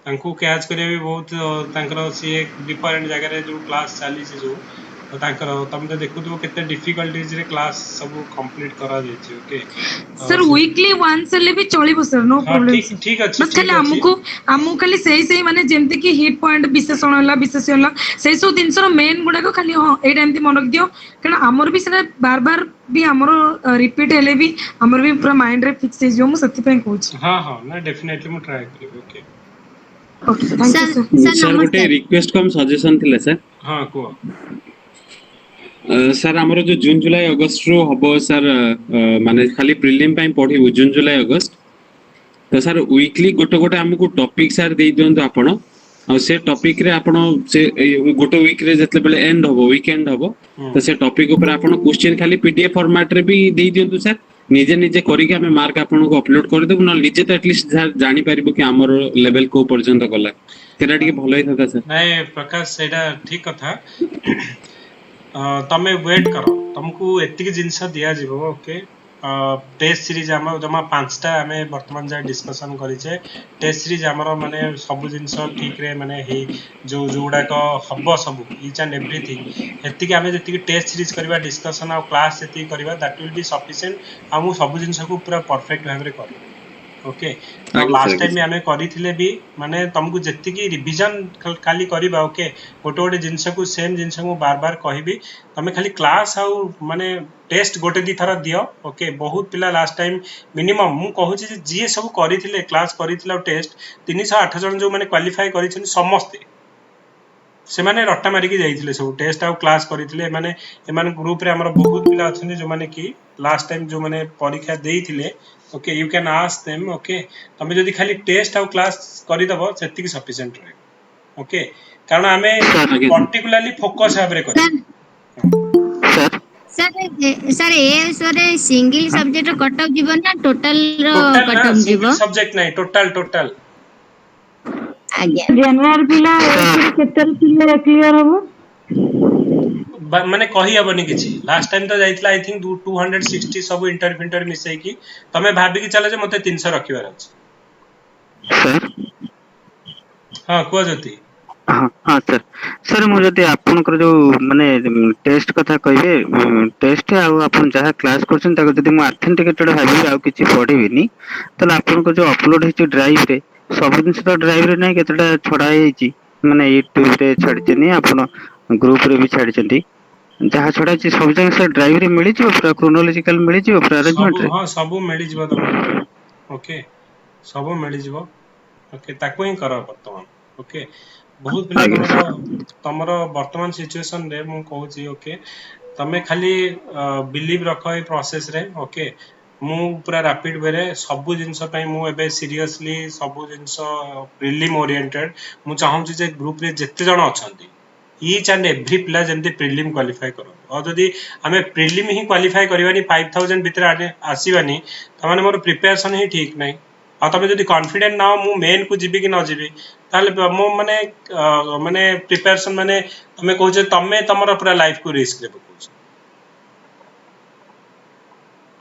तांको कैच करे भी बहुत तांकर सी एक डिफरेंट जगह रे जो क्लास चाली से जो तो तांकर तुम तो देखु तो केते डिफिकल्टीज रे क्लास सब कंप्लीट करा जाय छै ओके सर वीकली वंस ले भी चलिबो सर नो प्रॉब्लम ठीक अछि बस खाली हमको खाली सही माने जेमते कि हिट पॉइंट विशेषण होला विशेष होला सही सब दिनस रो मेन गुडा को खाली हां एटा एमती मन रख दियो कारण हमर भी सेटा बार बार भी हमर रिपीट हेले भी हमर भी पूरा माइंड रे फिक्स हे जो मु सती पे कहूची हां हां ना डेफिनेटली मु ट्राई करबो okay okay thank you sir गोटे रिक्वेस्ट कम सजेशन थिले सर हां को सर हमरो जो जून जुलाई अगस्त रो हबो सर माने खाली प्रीलिम पई पढिबो जून जुलाई अगस्त तो सर वीकली गोटे गोटे हमकु टॉपिक सर दे दियंतु आपण और से टॉपिक रे आपण से गोटे वीक रे जतले बेले एंड हबो वीकेंड हबो तो से टॉपिक ऊपर आपण क्वेश्चन खाली पीडीएफ फॉर्मेट रे भी दे दियंतु सर ନିଜେ ନିଜେ କରିକି ଆମେ ମାର୍କ ଆପଣଙ୍କୁ ଅପଲୋଡ କରିଦେବୁ, ନହେଲେ ନିଜେ ତ ଆଟଲିଷ୍ଟ ଜାଣିପାରିବୁ କି ଆମର ଲେଭେଲ କୋଉ ପର୍ଯ୍ୟନ୍ତ ଗଲା, ସେଟା ଟିକେ ଭଲ ହେଇଥାନ୍ତା ସାର୍। ନାଇଁ ପ୍ରକାଶ ସେଇଟା ଠିକ କଥା। ତମେ ୱେଟ୍ କର, ତମକୁ ଏତିକି ଜିନିଷ ଦିଆଯିବ। ଓକେ, टेस्ट सीरीज आम जमा 5टा आम बर्तमान जाए डिस्कसन करेचे। टेस्ट सीरीज आमर माने सब जिनस ठीक रे माने हे जो गुड़ाक हम सब इच एंड एवरीथिंग हेतिक आम जी टेस्ट सीरीज करवा डिस्कसन आ क्लास जी करवा दैट विल बी सफिशिएंट। आ मु सब जिनस को पूरा परफेक्ट भाव में कर ओके। तो लास्ट टाइम आम करथिले भी माने तुमको जेतिकी रिवीजन खाली करबा ओके। गोटे गोटे जिनस को सेम जिनस को बार बार कहबी, तमे खाली क्लास आउ माने टेस्ट गोटे दी थर दियो ओके। बहुत पिला लास्ट टाइम मिनिमम मु कहूँ जी सब करथिले क्लास करथिले टेस्ट 308 जन जो माने क्वालिफाई करिछन समस्ते से माने रट्टा मारिकी जाइथिले सब टेस्ट आउ क्लास करथिले। माने एमान ग्रुप रे हमर बहुत पिला अछन जो माने कि लास्ट टाइम जो माने परीक्षा देइथिले okay. You can ask them okay. तमे जदी खाली टेस्ट आउ क्लास करि दबो सेति की सफिशिएंट रहे ओके। कारण आमे पर्टिकुलरली फोकस भाबरे करी सर ए sir single subject cut off जीवन ना टोटल रो टोटल कट ना ऑफ सिंगल जीवन सब्जेक्ट नहीं टोटल टोटल आज्ञा जनरल पिला एथिरे केते पिले क्लियर हबो माने कही हबनी किछि। लास्ट टाइम तो जाइतला आई थिंक 260 सब इंटर मिसै की तमे भाबी कि चले जे मते 300 रखिबार अछि सर। हां को जति हाँ हाँ सर सर मुझे आपनकर जो माने टेस्ट कथा कहबे टेस्ट आ आपन जहाँ क्लास करछन ताको जदी मु ऑथेंटिकेटेड भाबी आ किछि पढिबिनी तले आपनकर जो अपलोड हिची ड्राइव रे सब दिन तो ड्राइव रे नै केतटा छडा हिची माने यूट्यूब रे छाडचनी आपन ग्रुप रे भी छाडचंती जहाँ छडा छि सब जगह सर ड्राइव रे मिली छि पूरा क्रोनोलॉजिकल मिली छि पूरा अरेंजमेंट सब रे। हां सब मिली जिवो तमको ओके। सब मिली जिवो ओके। ताको ही करो वर्तमान ओके। बहुत पिला तमरो वर्तमान सिचुएशन रे मु कहू छी ओके। तमे खाली बिलीव रखो ए प्रोसेस रे ओके। मु पूरा रैपिड वे रे सब जिंस पई मु एबे सीरियसली सब जिंस प्रीलिम ओरिएंटेड मु चाहू छी जे ग्रुप रे जत्ते जण अछंती ईच एंड एवरी पिला जेंति प्रीलिम क्वालिफाई करो। और जदी हमें प्रीलिम ही क्वालिफाई करबानी 5000 भीतर आसीबानी त माने मोर प्रिपरेशन ही ठीक नै। आ तमे जदी कॉन्फिडेंट ना हो मु मेन को जीबी कि न जीबी ताले मो माने माने प्रिपरेशन माने तमे कहू जे तमे तमरो पूरा लाइफ को रिस्क रे पकौ छ।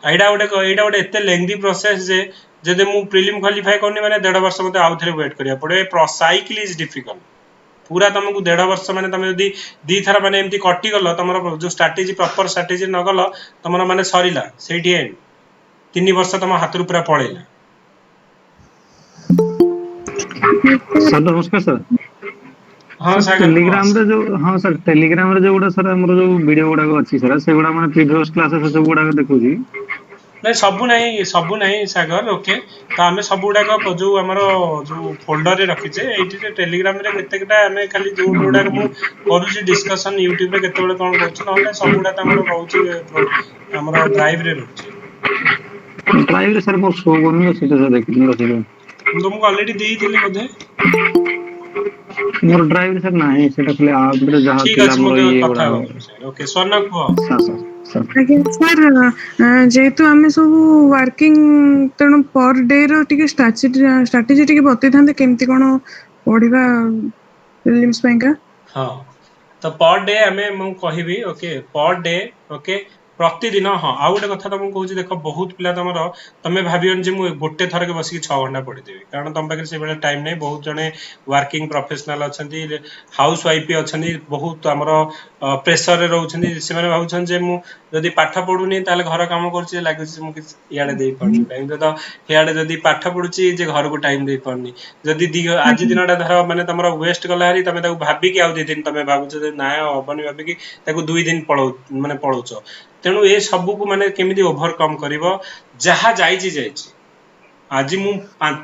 एटा गोटे एते लेंथी प्रोसेस जे जदि मु प्रीलिम क्वालिफाई करनी माने 1.5 वर्ष मते आउ थरे वेट करिया पड़े। साइकिल इज डिफिकल्ट पूरा तुमको 1.5 वर्ष माने तमे जदी दी थरा माने एमती कटि गलो तमरो जो स्ट्रेटजी प्रॉपर स्ट्रेटजी न गलो तमरो माने सरीला सेठी एंड 3 वर्ष तम हाथ रु पूरा पळेला। सर नमस्कार सर। हाँ सर टेलीग्राम रे जो हाँ सर टेलीग्राम रे जो गुडा सर हमर जो वीडियो गुडा अछि सर से गुडा माने प्रीवियस क्लासेस सब गुडा देखु छी नहीं सबु नहीं सागर ओके। तो आमे सब गुडा जो हमर जो फोल्डर रे रखिचे एठी जे टेलीग्राम रे केतेटा आमे खाली जो गुडा मु करू छी डिस्कशन यूट्यूब रे केते बेले कोन करू छी नले सब गुडा त हमर रहू छी हमर ड्राइव रे रहू छी। ड्राइव रे सर मो शो करनी सेटा से देखि रखिलो मु तुमको ऑलरेडी देई थिली बोधे मोर ड्राइव रे सर नाही सेटा खाली आप रे जहां थिला मोर ये कथा ओके। सोना को आज्ञा सर जेहेतु आमे सब वर्किंग तेणु पर डे रो टिके स्ट्रेटजी टिके बतै थांते केमती कोन पढिबा प्रीलिम्स पैका। हाँ तो पर डे आमे मु कहिबी ओके। पर डे ओके प्रतिदिन हाँ आउ गोटे कथा तुमको कहूँ देख बहुत पिला तुम तमें भावन जे मुझे गोटे थरक बसिक 6 घंटा पढ़ीदेवी कारण तुम पाखे से टाइम नहीं। बहुत जड़े वर्किंग प्रोफेशनल अच्छा हाउस वाइफ भी अच्छा बहुत आमर प्रेसर रे रोचे से भावुन जे मुझे पाठ पढ़ुनी ताले घर कम कर लगे इे दे पार्टी टाइम तो इे जदि पाठ पढ़ुची जे घर को टाइम दे पार्नी जदि आज दिन धर मैंने तुम वेस्ट गला हारी तुम भाविकी आउ 2 दिन तुम भावुच ना हेनी भाविकी 2 दिन माने पढ़ाऊच। तेणु ए सबू को माने केमिति ओवरकम करिवो जहा जाइछि जाइछि। आज मु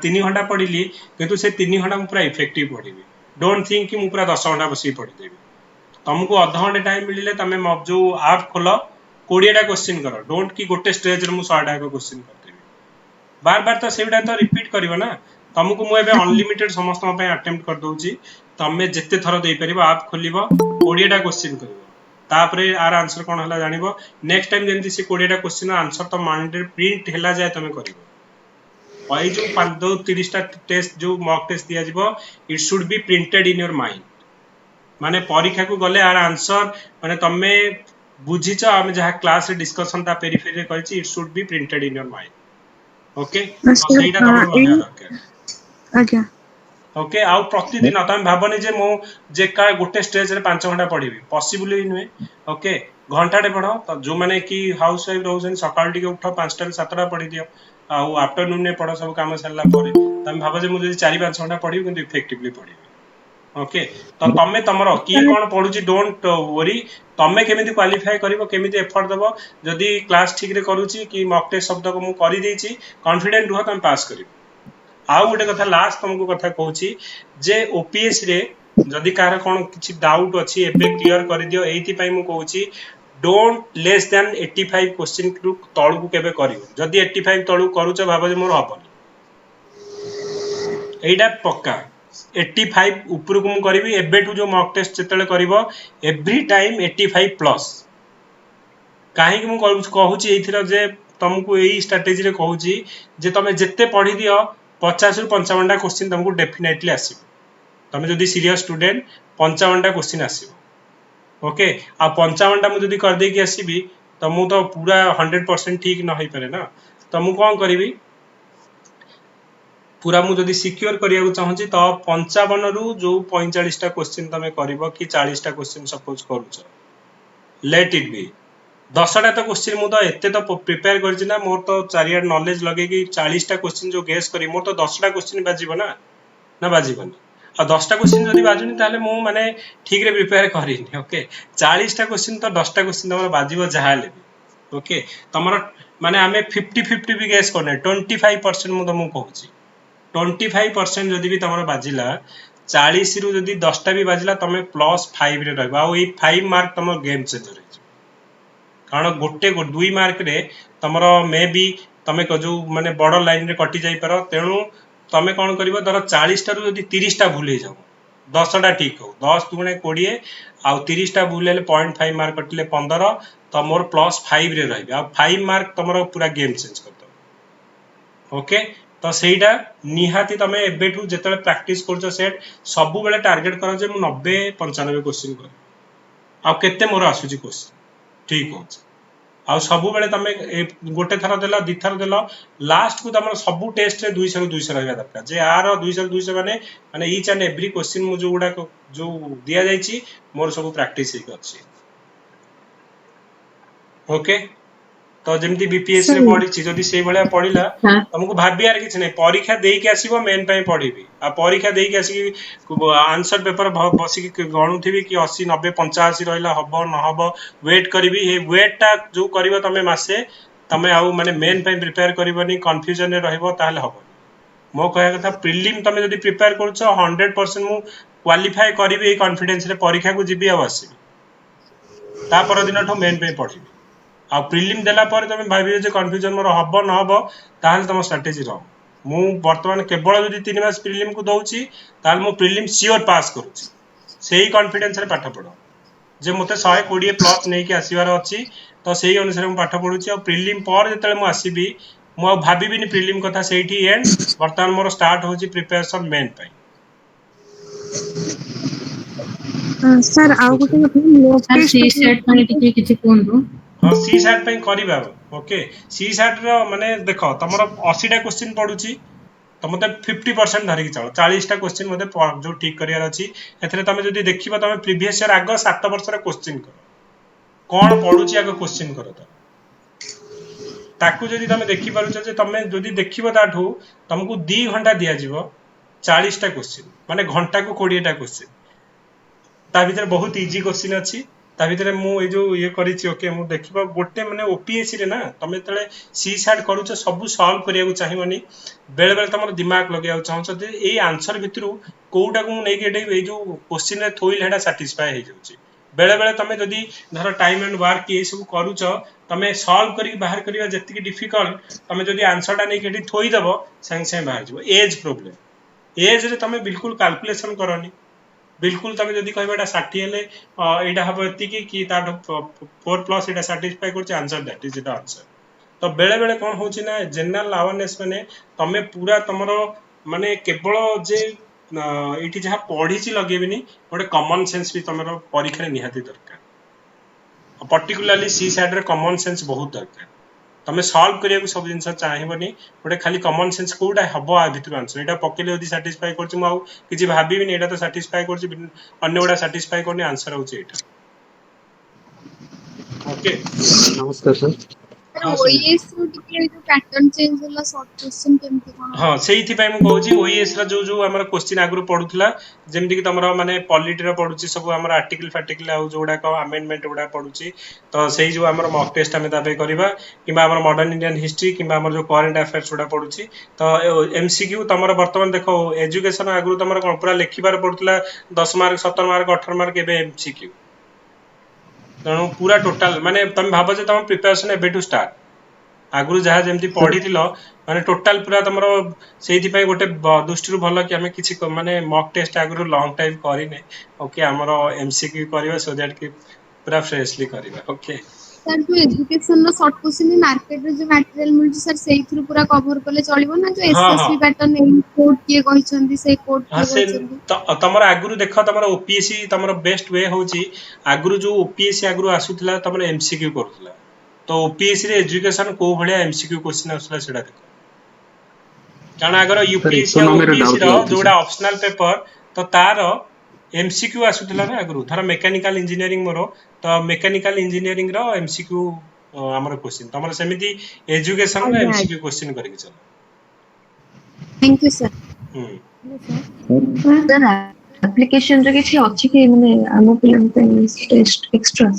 3 घंटा पढ़िली किंतु से 3 घंटा मु पूरा इफेक्टिव पढ़िबी। डोंट थिंक कि मु पूरा 10 घंटा बसी पढ़ी देबी। तुमको आधा घंटे टाइम मिलिले तमे जो ऐप खोलो 20 टा क्वेश्चन करो। डोंट कि गोटे स्टेज रे मु 100 टा क्वेश्चन कर देबी बार बार तो सेटा तो रिपीट करिवो ना। तुमको मु एबे अनलिमिटेड समस्त पे अटेम्प्ट कर दोउची तमे जत्ते थरो देई परिबो ऐप खोलिबो 20 टा क्वेश्चन करिवो तापरे आर आंसर कोन हला जानिबो नेक्स्ट टाइम जेंति से 20 टा क्वेश्चन आंसर तो माइंड रे प्रिंट हेला जाय तमे करिवो ओइ जो 30 टा टेस्ट जो मॉक टेस्ट दिया जिवो it should be printed in your mind माने परीक्षा को गले आर आंसर माने तमे बुझिछ हम जहा क्लास रे डिस्कशन ता पेरिफेरी रे कहछि it should be printed in your mind okay तो सेटा तमे रहया दरकार आज्ञा ओके आउ प्रतिदिन तमे भाबनी जे मो जे का गोटे स्टेज रे 5 घंटा पढिबी पॉसिबल ही नुए ओके घंटाटे पढो तो जो माने कि हाउस वाइफ रहउछन सकाळ टिके उठो 5 टा 7 टा पढि दियो आउ आफ्टरनून ने पढो सब काम सरला परे तमे भाबो जे मु जे 4-5 घंटा पढिबी किंतु इफेक्टिवली पढिबी ओके तो तमे तमरो की कोन पढुची डोंट वरी तमे केमिति क्वालिफाई करिवो केमिति एफर्ट दबो जदी क्लास ठीक रे करूची कि मॉक टेस्ट शब्द को मु करि देछि कॉन्फिडेंट रहो तमे पास करिवो आउ गोटे कथा लास्ट तुमको कथा कहूची जे ओपीएस रे जदि कार कोन किछि डाउट अछि एबे क्लियर कर दियो एथि पई मु कहूची डोंट लेस देन 85 क्वेश्चन रु तळु को केबे करिवो जदि 85 तळु करूछ भाबो जे मोर हबनी एइडा पक्का 85 ऊपर को मु करबी एबेठु जो मॉक टेस्ट जेतले करिवो एवरी टाइम 85 प्लस काहे कि मु कहूची एथिरा जे तुमको एई स्ट्रेटजी रे कहूची जे तमे जत्ते पढी दियो 50 रु 55 टा क्वेश्चन तुमको डेफिनेटली आसीबो तमे जदी सीरियस स्टूडेंट 55 टा क्वेश्चन आसीबो ओके आ 55 टा मु जदी कर दे कि आसीबी त मु तो पूरा 100% ठीक न होई पारे ना त मु कोन करिवि पूरा मु जदी सिक्योर करिया को चाहूची त 55 रु जो 45 टा क्वेश्चन तमे करिवो कि 40 टा क्वेश्चन सपोज करूछ लेट इट बी 10 टा तो क्वेश्चन मु तो एते तो प्रिपेयर करछि ना मोर तो चारिया नॉलेज लगे कि 40 टा क्वेश्चन जो गेस करी मोर तो 10 टा क्वेश्चन बाजिबो ना बाजिबनी आ 10 टा क्वेश्चन जदी बाजुनी ताले मु माने ठीक रे प्रिपेयर करिनी ओके 40 टा क्वेश्चन तो 10 टा क्वेश्चन तमर बाजिबो जहाले ओके तमर माने हमें 50-50 भी गेस करने 25% मु तमु कहूची 25% जदी भी तमर बाजिला 40 रु जदी 10 टा भी बाजिला तमे +5 रे रहबा आ ओई 5 मार्क तमर गेम चेंजर कारण गोटे 2 मार्क रे तमरो मे बी तमे को जो माने बड़ लाइन रे कटि जाई पारो तेनु तमे कोन करिवो धर 40 टा रु जदी 30 टा भूले जाओ 10 टा ठीक हो 10 दुणे 20 आ 30 टा भूलेले 0.5 मार्क कटिले 15 त मोर +5 रे रहबे आ 5 मार्क तमरो पूरा गेम चेंज कर दो ओके तो सेटा निहाती तमे एबेठू जेतले प्रैक्टिस करछो सेट सब बेले टारगेट करो जे मु 90-95 क्वेश्चन कर आ केते मोर आसुची क्वेश्चन ठीक हो आ सब बेले तमे गोटे थरा देला दि थरा देला लास्ट को तमर सब टेस्ट रे 200 रु 200 रहबा दरकार जे आर 200 रु 200 माने ईच एंड एवरी क्वेश्चन मु जो गुडा जो दिया जाईची मोर सब प्रैक्टिस ही करछि ओके तो जेमती बीपीएस रे पढिछि जदी सेई भलिया पढिला तुमको भाबियार किछ नै परीक्षा देई के आसीबो मेन पई पढिबी आ परीक्षा देई के आसी आंसर पेपर बसी के गणुथिबी कि 80 90 85 रहला हबो न हबो वेट करबी हे वेट ता जो करबो तमे मासे तमे आउ माने मेन पई प्रिपेयर करबनी कंफ्यूजन रे रहबो ताले हबो मो कहया कथा प्रीलिम तमे जदी प्रिपेयर करछो 100% मु क्वालिफाई करबी ए कॉन्फिडेंस रे परीक्षा को जिबी आ आसीबी ता पर दिन ठो मेन पई पढिबी आ प्रीलिम देला पर तमे भाबियो जे कंफ्यूजन मोर हबो न हबो ताल तम स्ट्रेटजी रहो मु वर्तमान केवल जदी 3 मास प्रीलिम को दउची ताल मु प्रीलिम श्योर पास करूची सेही कॉन्फिडेंस रे पाठ पढो जे मते 120 प्लस नै के आसीबार अछि तो सेही अनुसार मु पाठ पढुची आ प्रीलिम पर जेतले मु आसीबी मु भाबिबिनी प्रीलिम कथा सेठी एंड वर्तमान मोर स्टार्ट होची प्रिपरेशन मेन पई सर आउ गोटे सर सी सेट पई टिके किछि कोन हां सी सेट पई करिबा ओके सी सेट रो माने देखो तमरो 80 टा क्वेश्चन पढुची तो मते 50% धरि के चलो 40 टा क्वेश्चन मते जो ठीक करियार अछि एथरे तमे जदी देखिबा तमे प्रीवियस ईयर आगो 7 वर्ष रे क्वेश्चन करो कोन पढुची आगो क्वेश्चन करो ताकू जदी तमे देखि पारुछ जे तमे जदी देखिबो ताठू तुमको 2 घंटा दिया जिवो 40 टा क्वेश्चन माने घंटा को 20 टा क्वेश्चन ता भीतर बहुत इजी क्वेश्चन अछि ता भीतर मु ए जो ये करिछि ओके मु देखिबा गोटे माने ओपीएससी रे ना तमे तले सी सेट करूछ सब सॉल्व करिया को चाहिबनी बेले बेले तमर दिमाग लगिया चाहछ जे ए आंसर भितरु कोउटा को नै के ए जो क्वेश्चन रे थोइल हेडा सैटिस्फाई हे जाउछि बेले बेले तमे जदी धर टाइम एंड वर्क ए सब करूछ तमे सॉल्व करी बाहर करिया जति डिफिकल्ट तमे जदी आंसर टा नै के थोइ दबो संग संग बाहर जबो एज प्रॉब्लम एज रे तमे बिल्कुल कैलकुलेशन करनी बिल्कुल तमे जदी कहबा एटा 60 हेले एटा हबो एतिकी कि ता 4 प्लस एटा सैटिस्फाई करछ answer that is the answer. तो बेले बेले कौन होची ना जनरल अवेयरनेस माने तमे पूरा तमरो माने केवल जे इटी जहाँ पढ़ी लगेबिनी गोटे कॉमन सेंस भी तमरो परीक्षा निहाती दरकार पर्टिकुलरली सी साइड रे कॉमन सेंस बहुत दरकार तमे सॉल्व करिया सब जिनस चाहिबनी गोटे खाली कॉमन सेंस कोडा हबो आ भितर आंसर एटा पकेले यदि सैटिस्फाई करछ म आउ किछि भाबिबिनी एटा तो सैटिस्फाई करछ अन्य गोटा सैटिस्फाई करनी आंसर होची एटा। ओके नमस्कार सर। ओएस रो टिके जो पैटर्न चेंज होला शॉर्ट क्वेश्चन केमति कोन हाँ सेही मु कहूँ ओएस रा जो आम क्वेश्चन आगु पड़ूला जमीक तुम माने पॉलिटी पड़ुची सब आम आर्टिकल फार्टिकल आउ जोड़ा अमेंडमेंट गुड़ा पड़ुची तो से जो आम मॉक टेस्ट आम तापे करवा कि मॉडर्न इंडियन हिस्ट्री कि जो करंट अफेयर्स गुड़ा पड़ुची तो एमसीक्यू तुम बर्तमान देख एजुकेशन आगु तुम कौन पूरा लिखार पड़ूला 10 मार्क 17 मार्क 18 मार्क एमसीक्यू तेणु पूरा टोटाल माने तुम भाव जे तुम प्रिपरेशन एबेटू स्टार्ट आगु जहाँ जमी पढ़ी माने टोटाल पूरा तुम से गोटे दृष्टि भल कि आम कि माने मॉक टेस्ट आगु लॉन्ग टाइम करने ओके आमर एमसीक्यू करवा सो दैट कि पूरा फ्रेशली करवा। ओके सर जो एजुकेशन रो शॉर्ट क्वेश्चन मार्केट रे जो मटेरियल मिलछ सर सेही थ्रू पूरा कवर करले चलिबो ना जो एसएससी पैटर्न ए कोड किए कहिसंदी से कोड हाँ किए से कहिसंदी तमर आगु देख तमर ओपीएससी तमर बेस्ट वे होची आगु जो ओपीएससी आगु आसुतला तमर एमसीक्यू करूतला तो ओपीएससी रे एजुकेशन को भलिया एमसीक्यू क्वेश्चन आसला सेडा देखो कारण अगर यूपीएससी और ओपीएससी रो जोडा ऑप्शनल पेपर तो तार एमसीक्यू आसुतला ना आगु धर मेकानिकल इंजीनियरिंग मोरो तो मेकानिकल इंजीनियरिंग रो एमसीक्यू हमर क्वेश्चन तमर सेमिति एजुकेशन रो एमसीक्यू क्वेश्चन करिक चल। Thank you sir. Sir application रे किछि अछि कि माने आम पिलन पे टेस्ट एक्स्ट्रा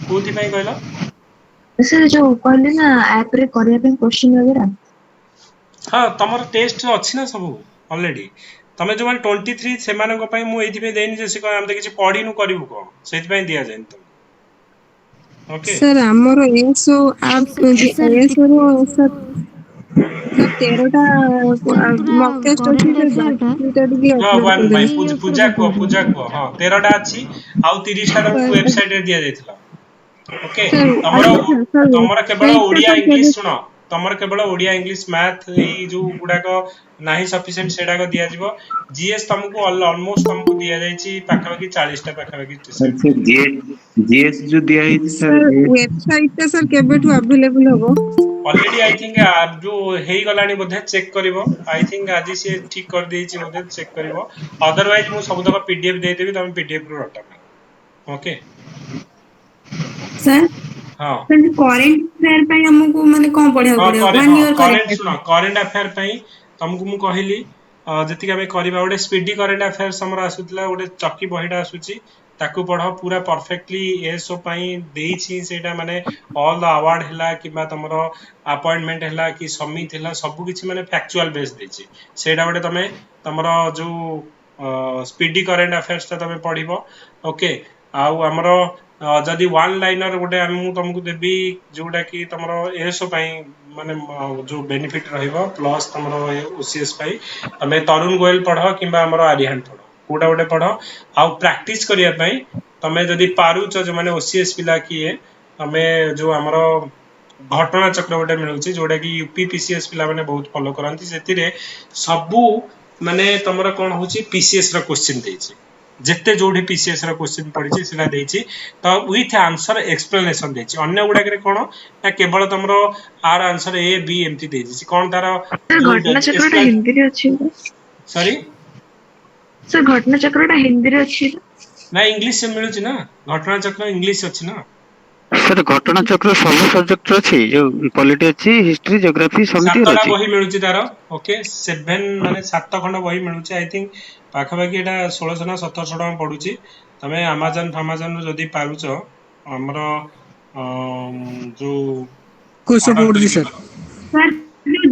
कोथि पई कहला सर जो कहले ना ऐप रे करिया पे क्वेश्चन वगैरह हाँ तमर टेस्ट अछि ना सब ऑलरेडी तमे जो 23 से माने को पई मु एथि पे देनी जे से हम त किछि पढी नु करिवु को सेति पई दिया जाय तुम। ओके सर हमर एसो आप एसो रो सर 13टा मॉक टेस्ट अछि से बाकीटा भी हाँ अपलोड वन कर भाई देबे। पूजा को हाँ 13टा अछि आउ 30टा तुमको वेबसाइट रे दिया जायतला। ओके तमर केवल ओडिया इंग्लिश सुनो तमर केवल ओडिया इंग्लिश मैथ ई जो गुडा को नाही सफिशिएंट सेडा को दिया जिवो जीएस तुमको ऑलमोस्ट तुमको दिया जायछि पाखापाखि 40टा पाखापाखि सर से जीएस जो दिया है सर वेबसाइट ता सर केबेठू अवेलेबल होबो ऑलरेडी आई थिंक जो हेई गलानी बोधे चेक करिवो आई थिंक आज से ठीक कर देछि बोधे चेक करिवो अदरवाइज मु सब तक पीडीएफ दे देबी तुम पीडीएफ रो रटा। ओके सर हाँ सर करंट अफेयर पे हमको माने कोन पढिया पड़ियो 1 ईयर करंट सुनो करंट अफेयर पई तुमको मु कहली जति के करबा गोटे स्पीडी करंट अफेयर्स हमर आसुतला गोटे चक्की बहिडा आसुची ताकू पढ़ पूरा परफेक्टली एसओ पई देछि सेटा माने ऑल द अवार्ड हला किबा तमरो अपॉइंटमेंट हला कि समिट हला सब किछि माने फैक्चुअल बेस देछि सेटा गोटे तमे तमरो जो स्पीडी करंट अफेयर्स ता तमे पढिबो। ओके आउ हमरो जदि वन लाइनर गोटे हम तुमको देबी जोटा कि तमरो एसओ पई माने जो बेनिफिट रहिबो प्लस तमरो ओसीएस पई तमे तरुण गोयल पढ किबा हमरो आर्यहन पढ कोडा गोटे पढ आउ प्रैक्टिस करिया पई तमे जदि पारुच जो माने ओसीएस पिला किए तमे जो हमरो घटना चक्र गोटे मिलुची जोटा कि यूपी पीसीएस पिला माने बहुत फॉलो करंती सेतिरे सबु माने तमरो कोन होची पीसीएस रो क्वेश्चन देछि जेते जोडी पीसीएस रो क्वेश्चन पडिछि सेला देछि तो विथ आंसर एक्सप्लेनेशन देछि अन्य गुडा करे कोन ना केवल तमरो आर आंसर ए बी एमटी देछि कोन तार घटना चक्रटा हिंदी रे अछि सॉरी सर घटना चक्रटा हिंदी रे अछि ना इंग्लिश से मिलुछि ना घटना चक्र इंग्लिश अछि ना सर घटना चक्र सब सब्जेक्ट अछि जो पॉलिटी अछि हिस्ट्री ज्योग्राफी समिति अछि सातटा बही मिलुछि तार ओके 7 माने 7 खंड बही मिलुछि आई थिंक पाखापाखि एटा 1600 ना 1700 टका पडुछि तमे अमेज़न जदि पारुछ हमर जो कोसो पडुछि सर सर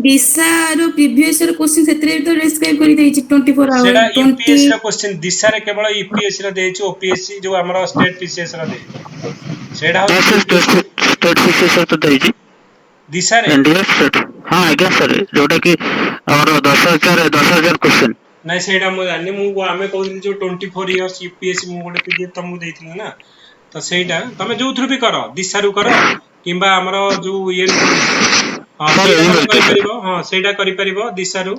दिशा रो प्रीवियस रो क्वेश्चन सेतरे तो डिस्क्राइब करि दैछि 24 आवर सेडा यूपीएससी रो क्वेश्चन दिशा रे केवल यूपीएससी रो देछि ओपीएससी जो हमर स्टेट पीसीएस रो देछि सेडा स्टेट पीसीएस तो दैछि दिशा रे इंडिया स्टेट हां आज्ञा सर जोटा कि हमर 10000 क्वेश्चन ନାଇଁ ସେଇଟା ମୁଁ ଜାଣିନି ମୁଁ ଆମେ କହୁଥିଲି ଯୋଉ 24 ଇୟର୍स यूपीएससी ମୁଁ ଗୋଟେ पीडीएफ ତମକୁ ଦେଇଥିଲି ନା ତ ସେଇଟା ତମେ ଯୋଉଥିରୁ ବି କର ଦିଶାରୁ କର କିମ୍ବା ଆମର ଯୋଉ ଇଏରୁ କରୁଛ ହଁ ସେଇଟା ତମେ କରିପାରିବ ହଁ ସେଇଟା କରିପାରିବ ଦିଶାରୁ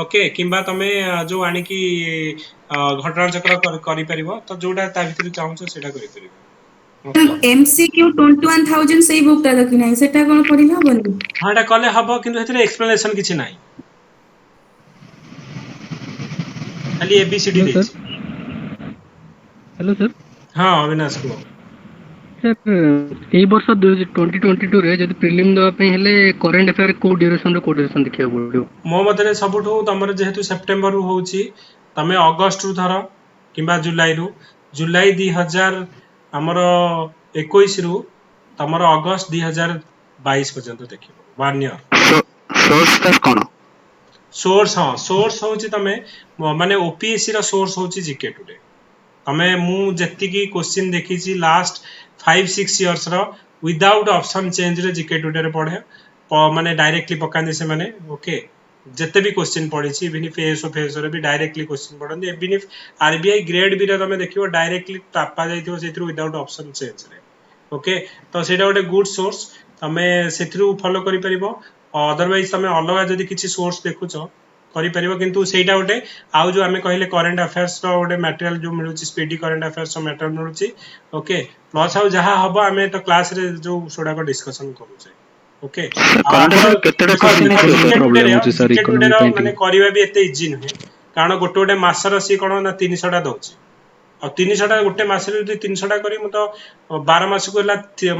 ଓକେ କିମ୍ବା ତମେ ଯୋଉ ଆଣିକି ଘଟଣା ଚକ୍ର କରିପାରିବ ତ ଯୋଉଟା ତା ଭିତରେ ଚାହୁଁଛ ସେଇଟା କରିପାରିବ MCQ 21,000 ସେଇ ବୁକ୍ ଟା ଦେଖି ନାହିଁ ସେଟା କଣ ପଢିଲେ ହବନି? ହଁ ଏଟା କଲେ ହବ କିନ୍ତୁ ସେଥିରେ ଏକ୍ସପ୍ଲେନେସନ କିଛି ନାହିଁ ଖାଲି एबीसीडी ଦେଇଛି हेलो सर ହଁ अविनाश को सर एई वर्ष 2022 रे जदि प्रीलिम दवा ପାଇଁ ହେଲେ करेंट अफेयर को ड्यूरेशन देखिବାକୁ पड़िବ ମୋ ମତରେ ସବୁଠୁ ତମର ଯେହେତु ସେପ୍ଟେମ୍ବର ରୁ ହଉଛି ତମେ ଅଗଷ୍ଟ ରୁ ଧର କିମ୍ବା ଜୁଲାଇ 2000 ଆମର 21 ରୁ ତମର ଅଗଷ୍ଟ 2022 ପର୍ଯ୍ୟନ୍ତ ଦେଖିବ 1 ଇୟର सोर्स कौन सोर्स हाँ सोर्स होची तमे माने ओपीएससी रा सोर्स होची जीके टुडे तमे मु जत्ती की क्वेश्चन देखी छी लास्ट 5-6 इयर्स रो विदाउट ऑप्शन चेंज रे जीके टुडे रे पढे माने डायरेक्टली पकांदे से माने ओके जत्ते भी क्वेश्चन पढी छी इवन फेस रे भी डायरेक्टली क्वेश्चन पढंदे इवन आरबीआई ग्रेड भी रे तमे देखिबो डायरेक्टली तापा जाइथिबो सेथरु विदाउट ऑप्शन चेंज रे ओके तो सेटा गोटे गुड सोर्स तमे सेथरु फॉलो करि परिबो अदरवाइज तमे अलगा जदि किछि सोर्स देखुछ करि परिबो किंतु सेटा गोटे आउ जो आमे कहले करंट अफेयर्स रो गोटे मटेरियल जो मिलुची स्पीडी करंट अफेयर्स रो मटेरियल मिलुची ओके प्लस आउ जहा हबो आमे तो क्लास रे जो सोडा को डिस्कशन करूचे ओके माने करिवा भी एते इजी नहे कारण गोटे गोटे मासर सी कोन ना 300 टा दउची और 300 टा गोटे मासरे जदि 300 टा करी म तो 12 मास को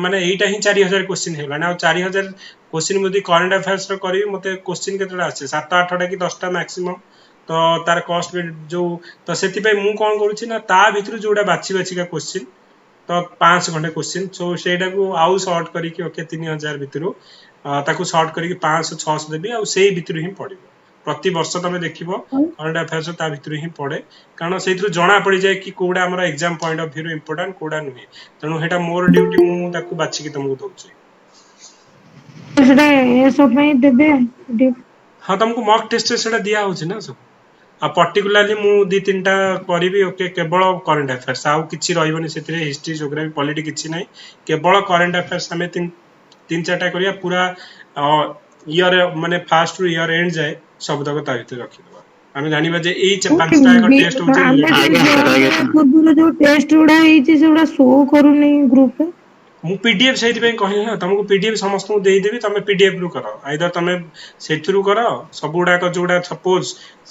माने एटा ही 4000 क्वेश्चन हेला ना 4000 क्वेश्चन मदि करंट अफेयर्स रो करी मते क्वेश्चन केतडा आछे 7-8 टा कि 10 टा मैक्सिमम तो तार कॉस्ट भी जो तो सेति पे मु कोन करूची ना ता भितरु जोडा बाची का क्वेश्चन तो 5 घंटे क्वेश्चन सो सेटा को आउ शॉर्ट करी कि ओके 3000 भितरु ताकू शॉर्ट करी 500-600 देबी आ सेही भितरु ही पडिबो प्रति वर्ष तमे देखिबो करंट अफेयर्स ता भितरु ही पड़े कारण सेइथरु जणा पड़ी जाय कि कोडा हमर exam point of view important कोडा नुहे तणु हेटा मोर ड्यूटी मु ताकू बाची कि तुमको दोची सेटा ए सब में देबे हां तुमको मॉक टेस्ट सेटा दिया होछि ना सब आ पर्टिकुलरली मु 2-3 टा करिवि ओके केवल करंट अफेयर्स आउ किछि रहइबनी सेतिरे हिस्ट्री ज्योग्राफी पॉलिटी किछि नै केवल करंट अफेयर्स हमें 3-4 टा करिया पूरा ईयर माने फर्स्ट टू ईयर एंड जाए सब तक ता भितर रखि दबा हमें जानिबा जे एई 5टा एक टेस्ट होछि पूर्व जो टेस्ट उडा हिची सेउडा शो करूनी ग्रुप पे मु पीडीएफ सेति पे कहि ना तुमको पीडीएफ समस्त को देई देबी तमे पीडीएफ रु करो आइदर तमे सेथरु करो सबुडा को जोडा सपोज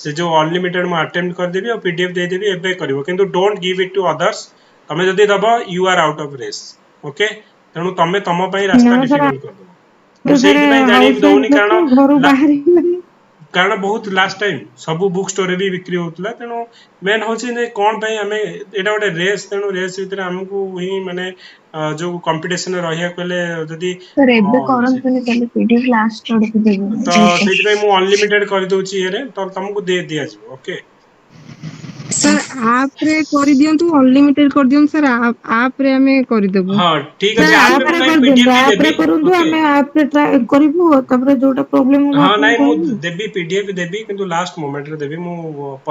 से जो अनलिमिटेड म अटेम्प्ट कर देबी और पीडीएफ दे देबी एबे करिवो किंतु don't give it to others तमे जदी दबो you are out of race okay तणु तमे तम पई रास्ता डिफिकल्ट कर दो तो सेति पे जानि दउनी कारण बहुत लास्ट टाइम सब बुक स्टोर भी बिक्री होतला तेणु मेन होछि ने कोन पई हमें एटा गोटे रेस तेणु रेस भीतर हमकु ही माने जो कंपटीशन रहिया कहले जदी सर एबे करंतनी तले पीडीएफ लास्ट अडकु देबो तो सेति पे मु अनलिमिटेड कर दोची एरे तो तुमको दे दिया जिवो ओके सर आप रे कर दियंतु अनलिमिटेड कर दियंतु सर आप रे हमें कर देबो हां ठीक है आप रे पीडीएफ देबी करंतु हमें आप रे ट्राई करिवो तबरे जोटा प्रॉब्लम हो हां नहीं मु देबी पीडीएफ देबी किंतु लास्ट मोमेंट रे देबी मु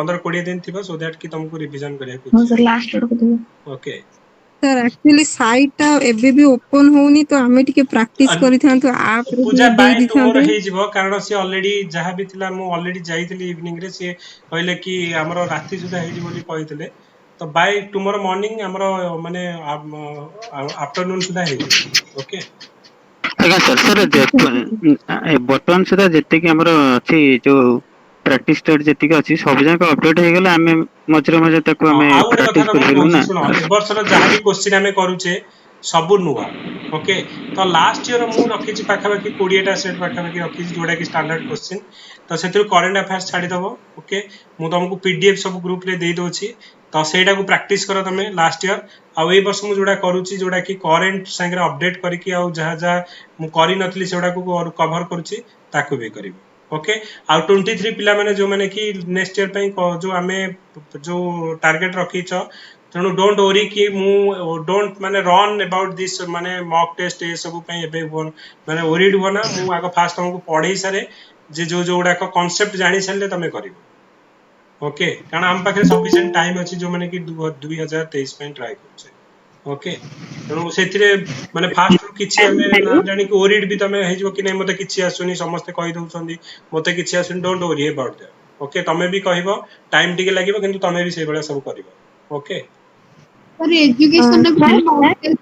15-20 दिन थिबा सो दैट कि तुमको रिवीजन करिया हां सर लास्ट अडकु देबो ओके सर एक्चुअली साइट ता एबे भी ओपन होनी तो हमें टिके प्रैक्टिस करि थांतु आप रे पूजा दे बाय दी टुमोरो थांते हे जिवो कारण से ऑलरेडी जहां भी थिला मु ऑलरेडी जाईतली इवनिंग रे से कहले कि हमरो राती सुधा हे बोली कहितले तो बाय टुमोरो मॉर्निंग हमरो माने आफ्टरनून सुधा हे ओके आज्ञा सर बर्तमान सुधा जति कि हमरो अछि जो प्रैक्टिस स्टेट जति कि अछि सब जाक अपडेट हे गेला हमें मझरे मझे ताको हमें प्रैक्टिस कर परबो ना सुनो ए वर्ष रो जहां भी क्वेश्चन हमें करूचे सब नुवा ओके तो लास्ट ईयर मु रखी छी पाखा बाकी 20 टा सेट पाखा बाकी रखी छी जोडा कि स्टैंडर्ड क्वेश्चन तो सेतिर करंट अफेयर्स छाडी दबो ओके मु तुमको पीडीएफ सब ग्रुप रे दे दोची तो सेटा को प्रैक्टिस करो तमे लास्ट ईयर आ ए वर्ष मु जोडा करूची जोडा कि करंट संगे अपडेट करी कि आ जहां जहां मु करी नथली सेडा को कवर करूची ताको भी करिवो ओके आ 23 पिला माने जो माने कि नेक्स्ट ईयर पई जो हमें जो टारगेट रखी छ तेणु डोंट वरी कि मु डोंट माने रन अबाउट दिस माने मॉक टेस्ट ए सब पई एबे माने वरीड हो ना मु आगो फास्ट तुमको पढै सारे जे जो जोडा को कांसेप्ट जानि सारले तमे करिवो ओके कारण आम पाखे सफिशिएंट टाइम अच्छी जो माने कि 2023 पे ट्राई करछे ओके तेणु से माने फास्ट रु किछि हमें ना जानी कि ओरिड भी तमे हे जो कि नहीं मते किछि आसुनी समस्त कहि दउछंदी मते किछि आसुनी don't worry about that okay तमे भी कहबो टाइम टिके लागिबो किंतु तमे भी से बेला सब करिवो ओके सर एजुकेशन रे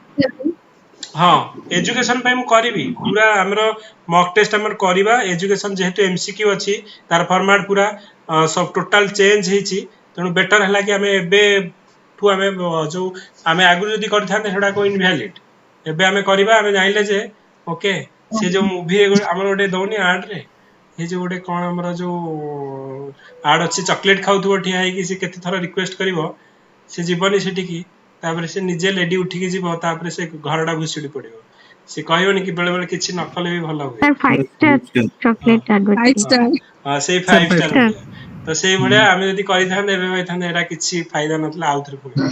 हाँ एजुकेशन पे मु करिवि पूरा हमरो मॉक टेस्ट हमर करिवा एजुकेशन जेहेतु एमसीक्यू अछि तार फॉर्मेट पूरा सब टोटल चेंज हिची तेणु बेटर हला कि हमें एबे ठू हमें जो हमें आगु जदी करथाने सेडा को इनवैलिड एबे हमें करिवा हमें जानिले जे ओके से जो मूवी हमर ओडे दउनी आड रे ये जो गोटे कौन हमर जो आड अच्छी चॉकलेट खाउथबो ठिया है कि से केते थरा रिक्वेस्ट करिवो से जीवनी सेठी की तापर से निजे लेडी उठिकी जीवो तापर से घरडा भुसुडी पड़िवो से कहबोनी कि बेले बेले किछि न कले भी भलो हुए सर 5 स्टार चॉकलेट एडवर्टाइज हां से 5 स्टार तो से भड़िया हमें जदी करि थाने एबे भाई थाने एरा किछि फायदा नथला आउथरे पुणी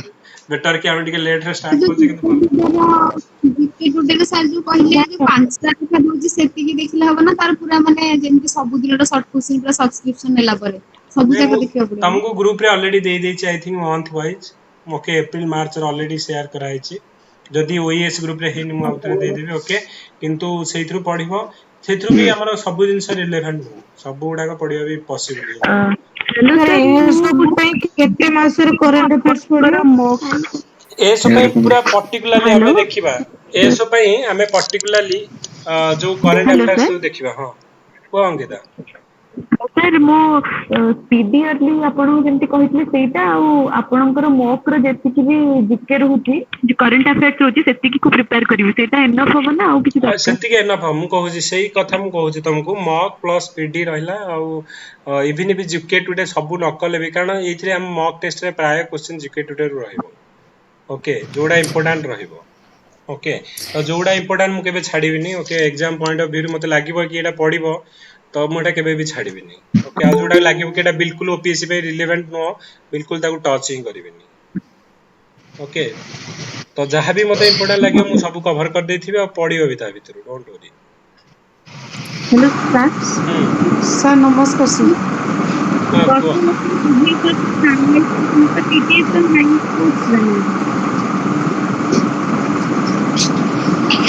बेटर कि हम टिके लेट रे स्टार्ट करछे जीके टुडे साल जो कहले कि 5 टा का दोजी सेति की देखले हबो ना तार पूरा माने जेमति सब दिनटा शॉर्ट क्वेश्चन पूरा सब्सक्रिप्शन नेला परे सब जगह देखियो पड़े तुमको ग्रुप रे ऑलरेडी दे देछि I think month wise okay April March रे ऑलरेडी शेयर कराई छी जदि ओएस ग्रुप रे हेनी मु आउतरे दे देबे ओके किंतु सेइथरु पढिबो सेइथरु भी हमर सब जिंस रिलेवेंट सब गुडा को पढिबो भी पॉसिबल हेलो सर ये सब पई केते मासर करंट अफेयर्स पढिबो मॉक ए सब पई पूरा पर्टिकुलरली हमें देखिबा ए सब पई हमें पर्टिकुलरली जो करंट अफेयर्स देखिबा हां को अंकिता सर मो पीडीआरली आपन जेंति कहितले सेटा आ आपनकर मॉक रो जेतिकी भी जीके रहउची जे करंट अफेयर्स रहउची सेतिकी को प्रिपेयर करिवि सेटा एनफ होबो ना आ किछि दरकार सेतिकी एनफ हम कहूची सही कथा हम कहूची तुमको मॉक प्लस पीडी रहला आ इवन भी जीके टुडे सब नकले भी कारण एथिरे हम मॉक टेस्ट रे प्राय क्वेश्चन जीके टुडे रो रहइबो ओके जोडा इंपोर्टेंट रहइबो ओके तो जोडा इंपोर्टेंट मु केबे छाडीबिनी okay exam point of view मते लागिबो कि एटा पढिबो तो मुटा केबे भी छाडीबिनी ओके आ जोडा लागिबो कि एटा बिल्कुल ओपीएससी पे रिलेवेंट नो बिल्कुल ताको टच ही करिबिनी ओके तो जहां भी मते इंपोर्टेंट लागिबो मु सब कवर कर देथिबे आ पढिबो भी ता भीतर don't worry hello sir sir नमस्कार सर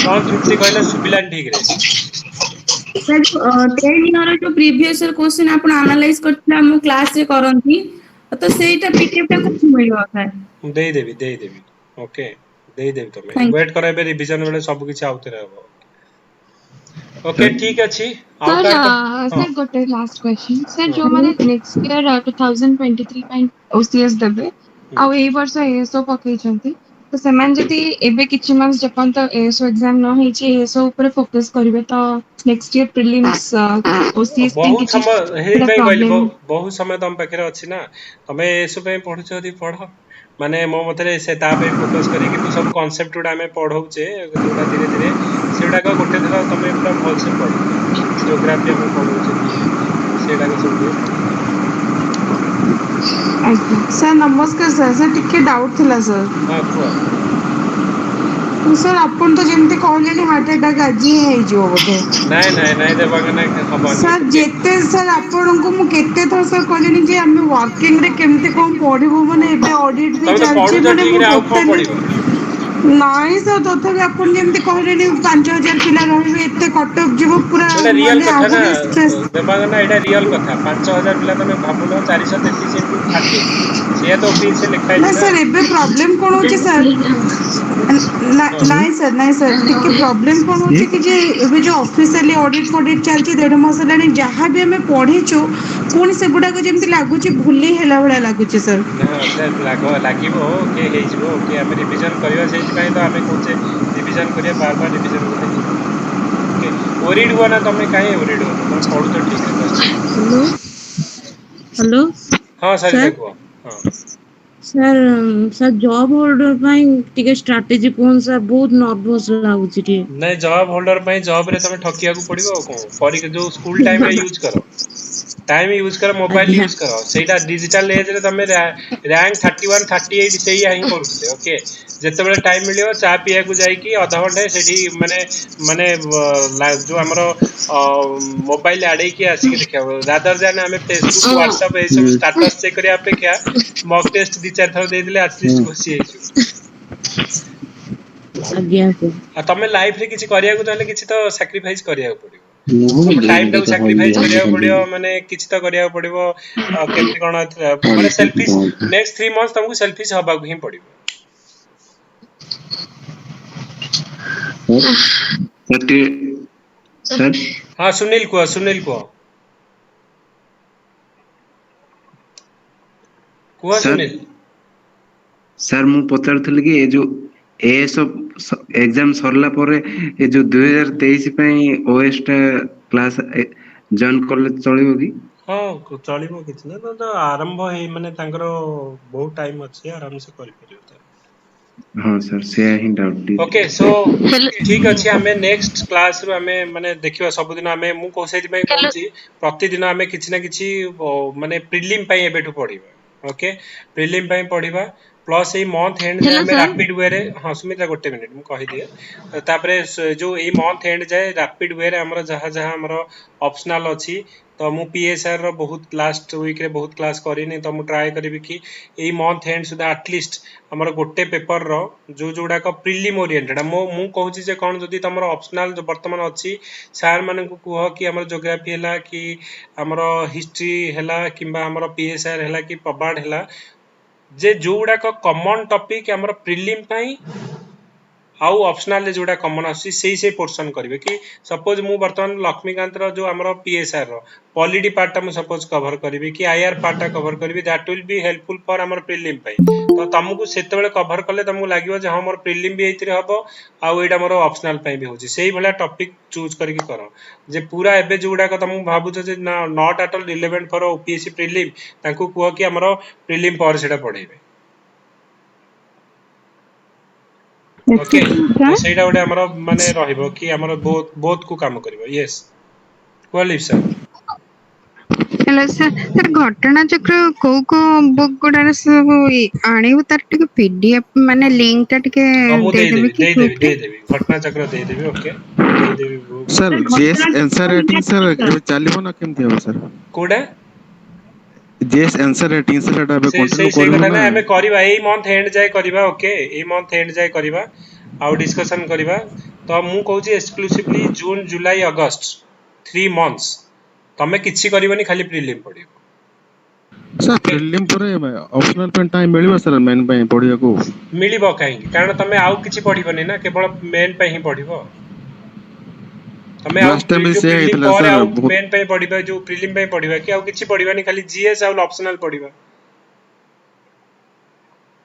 कौन तृप्ति कहले सुबिलान ठीक रे सर 10 इयर जो प्रीवियस ईयर क्वेश्चन आपण एनालाइज करथिला हम क्लास रे करंती तो सेटा पीडीएफ टा कुछ मिलवा सर दे देबी ओके दे देबी तमे वेट करबे रिवीजन बेले सब किछ आउते रहबो ओके ठीक अछि सर सर गोटे लास्ट क्वेश्चन सर जो माने नेक्स्ट ईयर 2023 ପାଇଁ ओसीएस देबे आ एई वर्ष एएसओ पकै छथि तो सेमान जति एबे किछि मास जपन तो एएसओ एग्जाम न होई छै एएसओ ऊपर फोकस करबे तो नेक्स्ट ईयर प्रीलिम्स ओसीएस ପାଇଁ बहुत समय हे पे कहली बहुत समय तम पाखरे अछि ना तमे एएसओ पे पढु छथि पढ माने मो मतरे से ता पे फोकस करी कि सब कांसेप्ट उडा में पढौ छे जोडा धीरे धीरे सेडा का गोटे थरा तमे पूरा भल से पढ ज्योग्राफी में पढौ छे सेडा का सब सर नमस्कार सर सर टिके डाउट थिला सर हां तो सर अपन तो जेमते कहले हार्ट अटैक आज ही हे जो बोले नहीं देबा के नहीं खबर सर जेते सर आपन को मु केते तो सर कहले जे हम वर्किंग रे केमते कोन पढिबो माने एबे ऑडिट भी चलछि माने नहीं सर तथापि अपन जेमते कहले 5000 पिला रहबे एते कटअप जीवो पूरा रियल कथा ना देबा ना एटा रियल कथा 5000 पिला तमे भाबुनो 433 इनटू 30 से तो ऑफिस से लिखा है ना सर एबे प्रॉब्लम कोन होची सर नहीं सर टिके प्रॉब्लम कोन होची कि जे एबे जो ऑफिशियली ऑडिट चलछि 1.5 मास लानी जहां भी हमें पढिछु कोन से गुडा को जेमति लागुची भूली हेला बडा लागुची सर सर लागिबो के हेजिबो के हम रिवीजन करबा से पई तो हमें कोचे रिवीजन करिया बार रिवीजन करते ओके ओरिड हो ना तमे काहे ओरिड हो तुम पढु तो ठीक है हेलो हां सर देखो हां सर जॉब होल्डर पई टिके स्ट्रेटजी कोन सा बहुत नर्वस लागुची टी नहीं जॉब होल्डर पई जॉब रे तमे ठकिया को पड़िबो कोन परी के जो स्कूल टाइम रे यूज करो टाइम यूज कर मोबाइल ଆଜ୍ଞା यूज करो सेटा डिजिटल एज रे तमे रैंक 31 38 सेया ही करूते ओके जेतेबेले टाइम मिलियो चा पिया को जाई कि आधा घंटे सेठी माने माने जो हमरो मोबाइल आडे की आसी के देखियो रादर जाने हमें फेसबुक व्हाट्सएप ए सब स्टेटस चेक करिया अपेक्षा मॉक टेस्ट 2-4 थर दे दिले एटलीस्ट खुशी हेजु ଆଜ୍ଞା sir। आ तमे लाइफ रे किछि करिया को चाहले किछि तो सैक्रिफाइस करिया को पड़ियो तम टाइम टाକୁ सैक्रिफाइस करिया पड़ियो माने किछि तो करिया पड़ियो केमति कोन माने सेल्फिश नेक्स्ट 3 मंथ्स तुमको सेल्फिश हबा को ही पड़ियो सर हां सुनील को सुनील सर मु पचारथले कि ए जो ए सब एग्जाम सरला परे ए जो 2023 पई ओएस टा क्लास जॉइन करले चलिबो कि हां चलिबो किछ ना तो आरंभ हे माने तांकर बहुत टाइम अछि आराम से करि परियो हां सर से ही डाउट ओके सो ठीक अछि हमें नेक्स्ट क्लास रो हमें माने देखियो सब दिन हमें मु को सेति पई कहछि प्रतिदिन हमें किछ ना किछ माने प्रीलिम पई एबेठु पढिबा ओके प्रीलिम पई पढिबा प्लस ए मंथ एंड जे हमें रैपिड वे रे हां सुमित्रा गोटे मिनिट मु कहि दिए तापरे जो ए मंथ एंड जाय रैपिड वे रे हमरो जहां जहां हमरो ऑप्शनल अछि तो मु पीएसआर रो बहुत लास्ट वीक रे बहुत क्लास करिनी तो मु ट्राई करबी कि a month and Sudha at least हमरो गोटे पेपर रो जो जोडा को प्रीलिम ओरिएंटेड मु कहूची जे कोन जदी तमरो ऑप्शनल जो वर्तमान अछि सर माने को कह कि हमरो ज्योग्राफी हला कि हमरो हिस्ट्री हला किबा हमरो पीएसआर हला कि पबाड हला जे जोडा को कॉमन टॉपिक हमरो प्रीलिम पई आउ ऑप्शनल जोडा कॉमन आसी से पोर्शन करबे कि सपोज मु वर्तमान लक्ष्मीकांत रो जो हमरो पीएसआर रो पॉलिटी पार्ट मु सपोज कवर करबे कि आईआर पार्ट कवर करबे that will be helpful for हमर प्रीलिम पई तो तुमको सेते बेले कवर करले तुमको लागियो जे हमर प्रीलिम भी एतिरे हबो आउ एडा हमरो ऑप्शनल पई भी होची सेही भला टॉपिक चूज करके करो जे पूरा एबे जोडा को तुम भाबुछ जे not at all relevant for OPSC prelim तांको कुहो कि हमरो प्रीलिम पर सेटा पढेबे ओके तो सेटा ओडे हमरो माने रहइबो कि हमरो बहुत को काम करबो यस क्वालिफ सर हेलो सर घटना चक्र को बुक गुडार सब आनिबो तार टिके पीडीएफ माने लिंक टा टिके दे देबे कि दे देबी घटना चक्र दे देबी ओके दे देबी book sir JS answer rating sir एबे चालिबो ना केमति हो सर कोडा जेएस आंसर रेटिंग सर एटा एबे कंटिन्यू से करबो ना हमें करबा एई मंथ एंड जाय करबा ओके एई मंथ एंड जाय करबा आउ डिस्कशन करबा तो मु कहू छी एक्सक्लूसिवली जून जुलाई अगस्त 3 मंथ्स तमे किछि करबनी खाली प्रीलिम पढियो सर प्रीलिम परे ऑप्शनल पे टाइम मिलिबो सर मेन पे पढिया को मिलिबो काई कारण तमे आउ किछि पढिबनी ना केवल मेन पे ही पढिबो तमे आउ लास्ट टाइम जो से प्रीलिम आइतला पर सर आउ बहुत मेन पे पढिबा जो प्रीलिम पे पढिबा कि आउ किछि पढिबानी खाली जीएस आउ ऑप्शनल पढिबा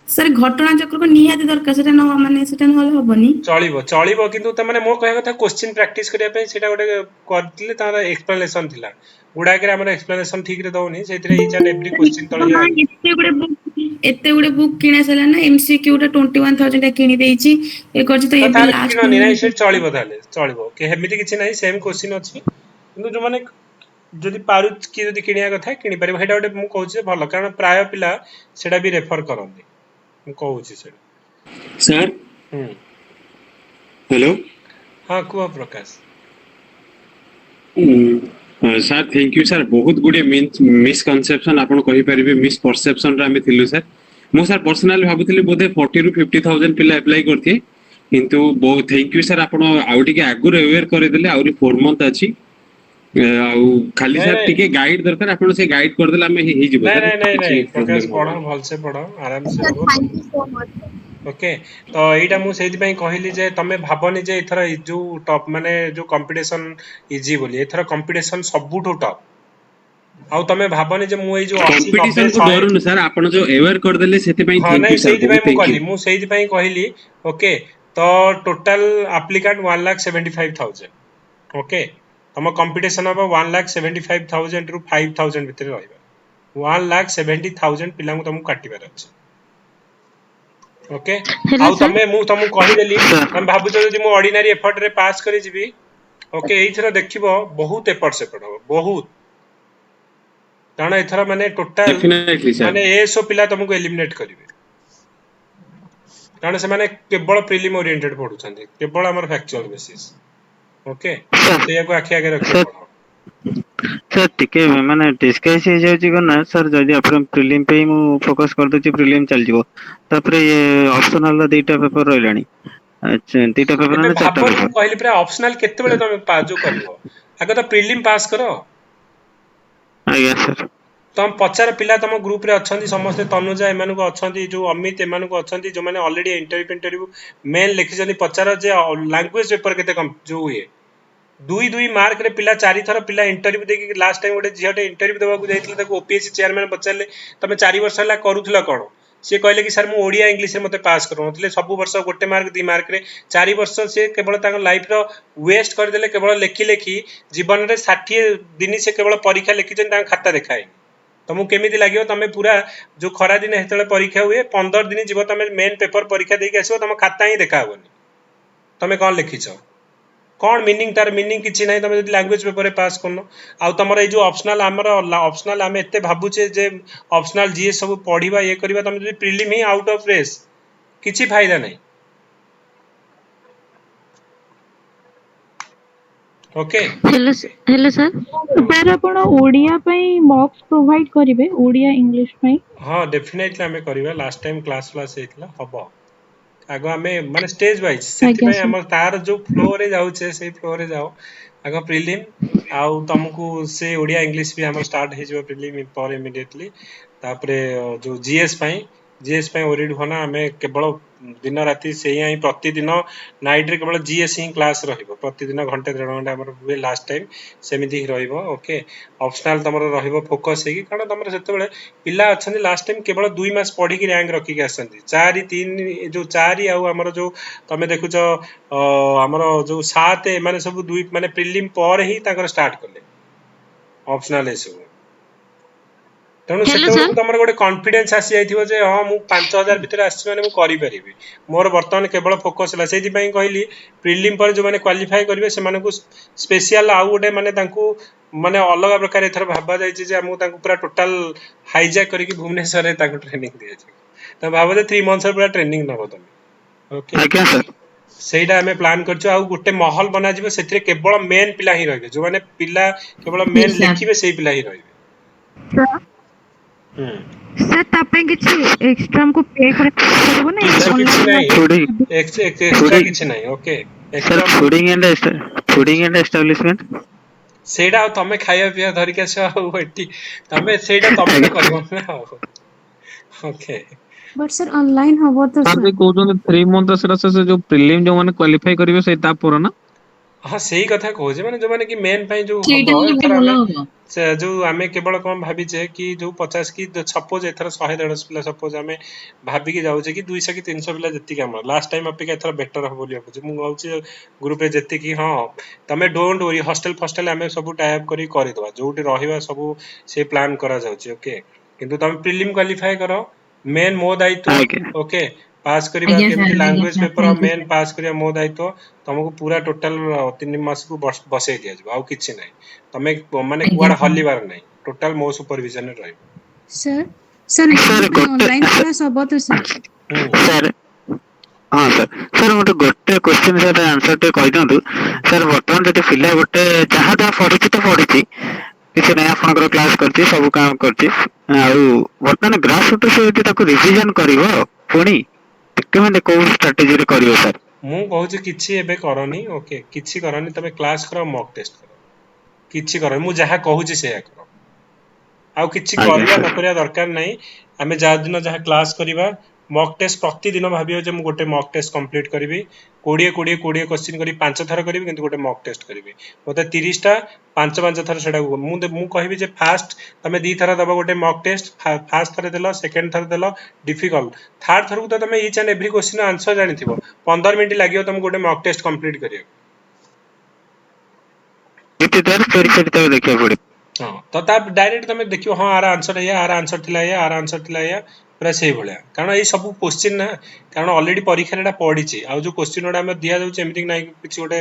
सर घटना चक्र को निहाती दरकार सेटा न माने सेटा न होले होबनी चलिबो किंतु त माने मो कहया कथा क्वेश्चन प्रैक्टिस करिया पे सेटा गोटे करथिले तार एक्सप्लेनेशन थिला गुडा के हमर एक्सप्लेनेशन ठीक रे दउनी सेतिरे ईच एंड एवरी क्वेश्चन तळे जा एते गुडे बुक किना सला ना एमसीक्यू टा 21000 टा किनी देइची ए करछि त ए लास्ट किनो नै से चलिबो थाले चलिबो के हेमिति किछि नै सेम क्वेश्चन अछि किंतु जो माने जदि पारु कि जदि किनिया कथा किनि परबो हेटा गोटे मु कहूछि भलो कारण प्राय पिला सेटा भी रेफर करंती मु कहूछि सेटा सर हेलो हां कुआ प्रकाश सर थैंक यू सर बहुत गुडे मिसकनसेप्शन आपण कहि परिबे मिस परसेप्शन रा हमें थिलु सर मु सर पर्सनली भाबुतली बोधे 40 रु 50000 पिला अप्लाई करथि किंतु बहुत थैंक यू सर आपण आउटी के आगुर अवेयर करे देले आउरी 4 मंथ अछि आउ खाली सर टिके गाइड दरकार आपण से गाइड कर देला हमें ही जिवो नहीं प्रकाश पढो भल से पढो आराम से हो thank you so much okay तो एटा मु सेति पई कहली जे तमे भाबनी जे एथरा जो टॉप माने जो कंपटीशन इजी बोली एथरा कंपटीशन सबुठो टॉप आउ तमे भाबनी जे मु ए जो 80 कंपटीशन को डरनु सर आपण जो अवेयर कर देले सेति पई थैंक यू सर मु सेति पई कहली ओके तो टोटल एप्लीकेंट 1,75,000 ओके तम कंपटीशन अब 1,75,000 रु 5,000 भितर रहइबा 1,70,000 पिला को तुम काटिबार अछि ओके आउ तमे मु तुम कहि देली हम भाबु जदि मु ऑर्डिनरी एफर्ट रे पास करि जिबी ओके एइथरा देखिबो बहुत एफर्ट से पढो बहुत କାରଣ ଏଥର ମାନେ ଟୋଟାଲ Definitely, sir. ମାନେ ଏସଓ ପିଲା ତମକୁ ଏଲିମିନେଟ୍ କରିବେ କାରଣ ସେମାନେ କେବଳ ପ୍ରିଲିମ୍ ଓରିଏଣ୍ଟେଡ୍ ପଢୁଛନ୍ତି କେବଳ ଆମର ଫ୍ୟାକ୍ଚୁଆଲ ବେସିସ୍ ଓକେ ସେଇୟାକୁ ଆଖି ଆଗରେ ରଖିବାକୁ ପଡିବ ସାର୍ ଟିକେ ମାନେ ଡିସକାଇଜ୍ ହେଇଯାଉଛି କଣ ନା ସାର୍ ଯଦି ଆପଣ ପ୍ରିଲିମ୍ ପାଇଁ ମୁଁ ଫୋକସ୍ କରିଦଉଛି ପ୍ରିଲିମ୍ ଚାଲିଯିବ ତାପରେ ଅପସନାଲ ଦିଟା ପେପର ରହିଲାଣି ଆଚ୍ଛା ଦିଟା ପେପର ଏବେ ମାନେ ଚାରିଟା ଭାବ ମୁଁ ପେପର କହିଲି ପୁରା ଅପସନାଲ କେତେବେଳେ ତମେ ଯୋଉ କରିବ ଆଗ ତ ପ୍ରିଲିମ୍ ପାସ୍ କର ଆଜ୍ଞା ସାର୍ ତମ ପଚାର ପିଲା ତମ ଗ୍ରୁପରେ ଅଛନ୍ତି ସମସ୍ତେ ତନୁଜା ଏମାନଙ୍କୁ ଅଛନ୍ତି ଯୋଉ ଅମିତ ଏମାନଙ୍କୁ ଅଛନ୍ତି ଯୋଉମାନେ ଅଲରେଡି ଇଣ୍ଟରଭ୍ୟୁ ମେନ୍ ଲେଖିଛନ୍ତି ପଚାର ଯେ ଲାଙ୍ଗୁଏଜ ପେପର କେତେ ଯୋଉ ଇଏ 2 ମାର୍କରେ ପିଲା 4 ଥର ପିଲା ଇଣ୍ଟରଭ୍ୟୁ ଦେଇକି ଲାଷ୍ଟ ଟାଇମ୍ ଗୋଟେ ଝିଅଟେ ଇଣ୍ଟରଭ୍ୟୁ ଦେବାକୁ ଯାଇଥିଲେ ତାକୁ ଓପିଏସସି ଚେୟାରମ୍ୟାନ ପଚାରିଲେ ତମେ 4 ବର୍ଷ ହେଲା କରୁଥିଲ କ'ଣ ସେ କହିଲେ କି ସାର୍ ମୁଁ ଓଡ଼ିଆ ଇଂଲିଶରେ ମୋତେ ପାସ୍ କରୁନଥିଲେ ସବୁ ବର୍ଷ 1 ମାର୍କ 2 ମାର୍କରେ 4 ବର୍ଷ ସେ କେବଳ ତାଙ୍କ ଲାଇଫର ୱେଷ୍ଟ କରିଦେଲେ କେବଳ ଲେଖି ଲେଖି ଜୀବନରେ 60 ଦିନ ସେ କେବଳ ପରୀକ୍ଷା ଲେଖିଛନ୍ତି ତାଙ୍କ ଖାତା ଦେଖାଏନି ତମକୁ କେମିତି ଲାଗିବ ତମେ ପୁରା ଯୋଉ ଖରା ଦିନ ଯେତେବେଳେ ପରୀକ୍ଷା ହୁଏ 15 ଦିନ ଯିବ ତମେ ମେନ୍ ପେପର ପରୀକ୍ଷା ଦେଇକି ଆସିବ ତମ ଖାତା ହିଁ ଦେଖା ହବନି ତମେ କ'ଣ ଲେଖିଛ କ'ଣ ମିନିଂ ତାର ମିନିଂ କିଛି ନାହିଁ ତମେ ଯଦି ଲାଙ୍ଗୁଏଜ ପେପରରେ ପାସ୍ କରୁନ ଆଉ ତମର ଏଇ ଯୋଉ ଅପସନାଲ ଆମର ଅପସନାଲ ଆମେ ଏତେ ଭାବୁଛେ ଯେ ଅପସନାଲ ଯିଏ ସବୁ ପଢିବା ଇଏ କରିବା ତମେ ଯଦି ପ୍ରିଲିମ୍ ହିଁ ଆଉଟ୍ ଅଫ୍ ରେସ୍ କିଛି ଫାଇଦା ନାହିଁ ଓକେ ହେଲେ ସାର୍ ସାର୍ ଆପଣ ଓଡିଆ ପାଇଁ ମକ୍ସ ପ୍ରୋଭାଇଡ କରିବେ ଓଡିଆ ଇଂଲିଶ ପାଇଁ ହଁ ଡେଫିନେଟଲି ଆମେ କରିବା ଲାଷ୍ଟ ଟାଇମ୍ କ୍ଲାସ୍ ହେଇଥିଲା ହବ ଆଗ ଆମେ ମାନେ ଷ୍ଟେଜ ୱାଇଜ ସେଥିପାଇଁ ଆମର ତାର ଯୋଉ ଫ୍ଲୋରେ ଯାଉଛେ ସେଇ ଫ୍ଲୋରେ ଯାଅ ଆଗ ପ୍ରିଲିମ୍ ଆଉ ତମକୁ ସେ ଓଡ଼ିଆ ଇଂଲିଶ ବି ଆମର ଷ୍ଟାର୍ଟ ହେଇଯିବ ପ୍ରିଲିମ୍ ପରେ ଇମିଡିଏଟଲି ତାପରେ ଯୋଉ ଜିଏସ୍ ପାଇଁ ଓରିଡ୍ ହୁଅନା ଆମେ କେବଳ ଦିନ ରାତି ସେଇଆ ହିଁ ପ୍ରତିଦିନ ନାଇଟ୍ରେ କେବଳ ଜିଏସ୍ ହିଁ କ୍ଲାସ୍ ରହିବ ପ୍ରତିଦିନ ଘଣ୍ଟେ 1.5 ଘଣ୍ଟା ଆମର ହୁଏ ଲାଷ୍ଟ ଟାଇମ୍ ସେମିତି ହିଁ ରହିବ ଓକେ ଅପସନାଲ ତମର ରହିବ ଫୋକସ୍ ହେଇକି କାରଣ ତମର ସେତେବେଳେ ପିଲା ଅଛନ୍ତି ଲାଷ୍ଟ ଟାଇମ୍ କେବଳ 2 ମାସ ପଢିକି ର୍ୟାଙ୍କ ରଖିକି ଆସନ୍ତି 4 3 ଯୋଉ 4 ଆଉ ଆମର ଯୋଉ ତମେ ଦେଖୁଛ ଆମର ଯୋଉ 7 ଏମାନେ ସବୁ 2 ମାନେ ପ୍ରିଲିମ୍ ପରେ ହିଁ ତାଙ୍କର ଷ୍ଟାର୍ଟ କଲେ ଅପସନାଲ ଏସବୁ ତେଣୁ ସେତେବେଳକୁ ତମର ଗୋଟେ କନଫିଡେନ୍ସ ଆସି ଯାଇଥିବ ଯେ ହଁ ମୁଁ 5000 ଭିତରେ ଆସିଛି ମାନେ ମୁଁ କରିପାରିବି ମୋର ବର୍ତ୍ତମାନ କେବଳ ଫୋକସ୍ ହେଲା ସେଇଥିପାଇଁ କହିଲି ପ୍ରିଲିମ୍ ପରେ ଯୋଉମାନେ କ୍ୱାଲିଫାଏ କରିବେ ସେମାନଙ୍କୁ ସ୍ପେଶିଆଲ ଆଉ ଗୋଟେ ମାନେ ତାଙ୍କୁ ମାନେ ଅଲଗା ପ୍ରକାର ଏଥର ଭାବା ଯାଇଛି ଯେ ଆମକୁ ତାଙ୍କୁ ପୁରା ଟୋଟାଲ ହାଇଜାକ୍ କରିକି ଭୁବନେଶ୍ୱରରେ ତାଙ୍କୁ ଟ୍ରେନିଂ ଦିଆଯିବ ତମେ ଭାବ ଯେ 3 months ପୁରା ଟ୍ରେନିଂ ନବ ତମେ ଓକେ ଆଜ୍ଞା ସାର୍ ସେଇଟା ଆମେ ପ୍ଲାନ୍ କରିଛୁ ଆଉ ଗୋଟେ ମହଲ ବନାଯିବ ସେଥିରେ କେବଳ ମେନ୍ ପିଲା ହିଁ ରହିବେ ଯୋଉମାନେ ପିଲା କେବଳ ମେନ୍ ଲେଖିବେ ସେଇ ପିଲା ହିଁ ରହିବେ ସାର୍ ତା ପାଇଁ କିଛି ଏକ୍ସଟ୍ରା ଆମକୁ ପେ କରିବାକୁ ପଡିବ ନା କିଛି ନାହିଁ ଏକ୍ସଟ୍ରା କିଛି ନାହିଁ okay sir fooding and establishment ସେଇଟା ଆଉ ତମେ ଖାଇବା ପିଇବା ଧରିକି ଆସିବ ଆଉ ଏଠି ତମେ ସେଇଟା ତମେ ତ କରିବ ନା ଆଉ ଓକେ ବଟ୍ ସାର୍ ଅନଲାଇନ୍ ହବ ତ ସାର୍ ଯେ କହୁଛନ୍ତି 3 month ସେଟା ସେ ଯୋଉ ପ୍ରିଲିମ୍ ଯୋଉମାନେ କ୍ୱାଲିଫାଇ କରିବେ ସେଇ ତା ପର ନା ହଁ ସେଇ କଥା କହୁଛି ମାନେ ଯୋଉମାନେ କି ମେନ୍ ପାଇଁ ଯୋଉ ସେଇଟା ହବ ହେଲେ ଏଥର ଭଲ ଆମେ ହବ ଯୋଉ ଆମେ କେବଳ କ'ଣ ଭାବିଛେ କି ଯୋଉ 50 କି ସପୋଜ ଏଥର 100-150 ପିଲା ସପୋଜ ଆମେ ଭାବିକି ଯାଉଛେ କି 200 କି 300 ପିଲା ଯେତିକି ଆମର ଲାଷ୍ଟ ଟାଇମ୍ ଅପେକ୍ଷା ଏଥର ବେଟର ହବ ବୋଲି ଭାବୁଛି ମୁଁ ଭାବୁଛି ଗ୍ରୁପରେ ଯେତିକି ହଁ ତମେ ଡୋଣ୍ଟ ୱରି ହଷ୍ଟେଲ ଆମେ ସବୁ ଟାଇପ୍ କରି କରିଦେବା ଯୋଉଠି ରହିବା ସବୁ ସେ ପ୍ଲାନ୍ କରାଯାଉଛି ଓକେ କିନ୍ତୁ ତମେ ପ୍ରିଲିମ୍ କ୍ୱାଲିଫାଏ କର ମେନ୍ ମୋ ଦାୟିତ୍ୱ ଓକେ ପାସ୍ କରିବା ଆଜ୍ଞା କେମିତି sir language thank paper you main sir pass କରିବା ମୋ ଦାୟିତ୍ୱ ତମକୁ ପୁରା ଟୋଟାଲ 3 ମାସକୁ ବସେଇ ଦିଆଯିବ ଆଉ କିଛି ନାହିଁ ତମେ ମାନେ ଆଜ୍ଞା କୁଆଡେ ସାର୍ ହଲିବାର ନାହିଁ ଟୋଟାଲ ମୋ ସୁପରଭିଜନରେ ରହିବ ସାର୍ ସାର୍ ଅନଲାଇନ୍ କ୍ଲାସ୍ ହବ ତ ସାର୍ ସାର୍ ହଁ ସାର୍ ଗୋଟେ କ୍ୱେଶ୍ଚିନ୍ ସାର୍ ଆନ୍ସର ଟିକେ କହିଦିଅନ୍ତୁ ସାର୍ ବର୍ତ୍ତମାନ ଯଦି ପିଲା ଗୋଟେ ଯାହା ପଢିଛି ତ ପଢିଛି କିଛି ନାହିଁ ଆପଣଙ୍କର କ୍ଲାସ୍ କରିଛି ସବୁ କାମ କରିଛି ଆଉ ବର୍ତ୍ତମାନ ଗ୍ରାସ୍ ରୁଟ୍ ସେ ଯଦି ତାକୁ ରିଭିଜନ କରିବ ପୁଣି କେମିତି କୋଉ ଷ୍ଟ୍ରାଟେଜିରେ କରିବ ସାର୍ ମୁଁ କହୁଛି କିଛି ଏବେ କରନି ଓକେ କିଛି କରନି ତମେ କ୍ଲାସ୍ କର ମକ୍ ଟେଷ୍ଟ କର କିଛି କରନି ମୁଁ ଯାହା କହୁଛି ସେଇଆ କର ଆଉ କିଛି କରିବା ନ କରିବା ଦରକାର ନାହିଁ ଆମେ ଯାହା ଦିନ ଯାହା କ୍ଲାସ୍ କରିବା ମକ୍ ଟେଷ୍ଟ ପ୍ରତିଦିନ ଭାବିବ ଯେ ମୁଁ ଗୋଟେ ମକ୍ ଟେଷ୍ଟ କମ୍ପ୍ଲିଟ୍ କରିବି 20 କ୍ୱେଶ୍ଚିନ୍ କରି 5 ଥର କରିବି କିନ୍ତୁ ଗୋଟେ ମକ୍ ଟେଷ୍ଟ କରିବି ମୋତେ 30ଟା 5 ଥର ସେଟାକୁ ମୁଁ କହିବି ଯେ ଫାଷ୍ଟ ତମେ 2 ଥର ଦବ ଗୋଟେ ମକ୍ ଟେଷ୍ଟ ଫାଷ୍ଟ ଥରେ ଦେଲ ସେକେଣ୍ଡ ଥର ଦେଲ ଡିଫିକଲ୍ଟ ଥାର୍ଡ ଥରକୁ ତ ତମେ each and every question answer ଜାଣିଥିବ 15 ମିନିଟ୍ ଲାଗିବ ତମକୁ ଗୋଟେ ମକ୍ ଟେଷ୍ଟ କମ୍ପ୍ଲିଟ୍ କରିବାକୁ ଦେଖିବାକୁ ପଡିବ ହଁ ତ ତା ଡାଇରେକ୍ଟ ତମେ ଦେଖିବ ହଁ ଆର ଆନ୍ସର ଏଇଆ ଆର ଆନ୍ସର ଥିଲା ଏଇଆ ପୁରା ସେଇଭଳିଆ କାରଣ ଏଇ ସବୁ କ୍ୱେଶ୍ଚିନ୍ ନା କାରଣ ଅଲରେଡି ପରୀକ୍ଷାରେ ଏଟା ପଡିଛି ଆଉ ଯୋଉ କ୍ୱେଶ୍ଚିନ୍ ଗୁଡା ଆମେ ଦିଆଯାଉଛି ଏମିତି ନାହିଁ କିଛି ଗୋଟେ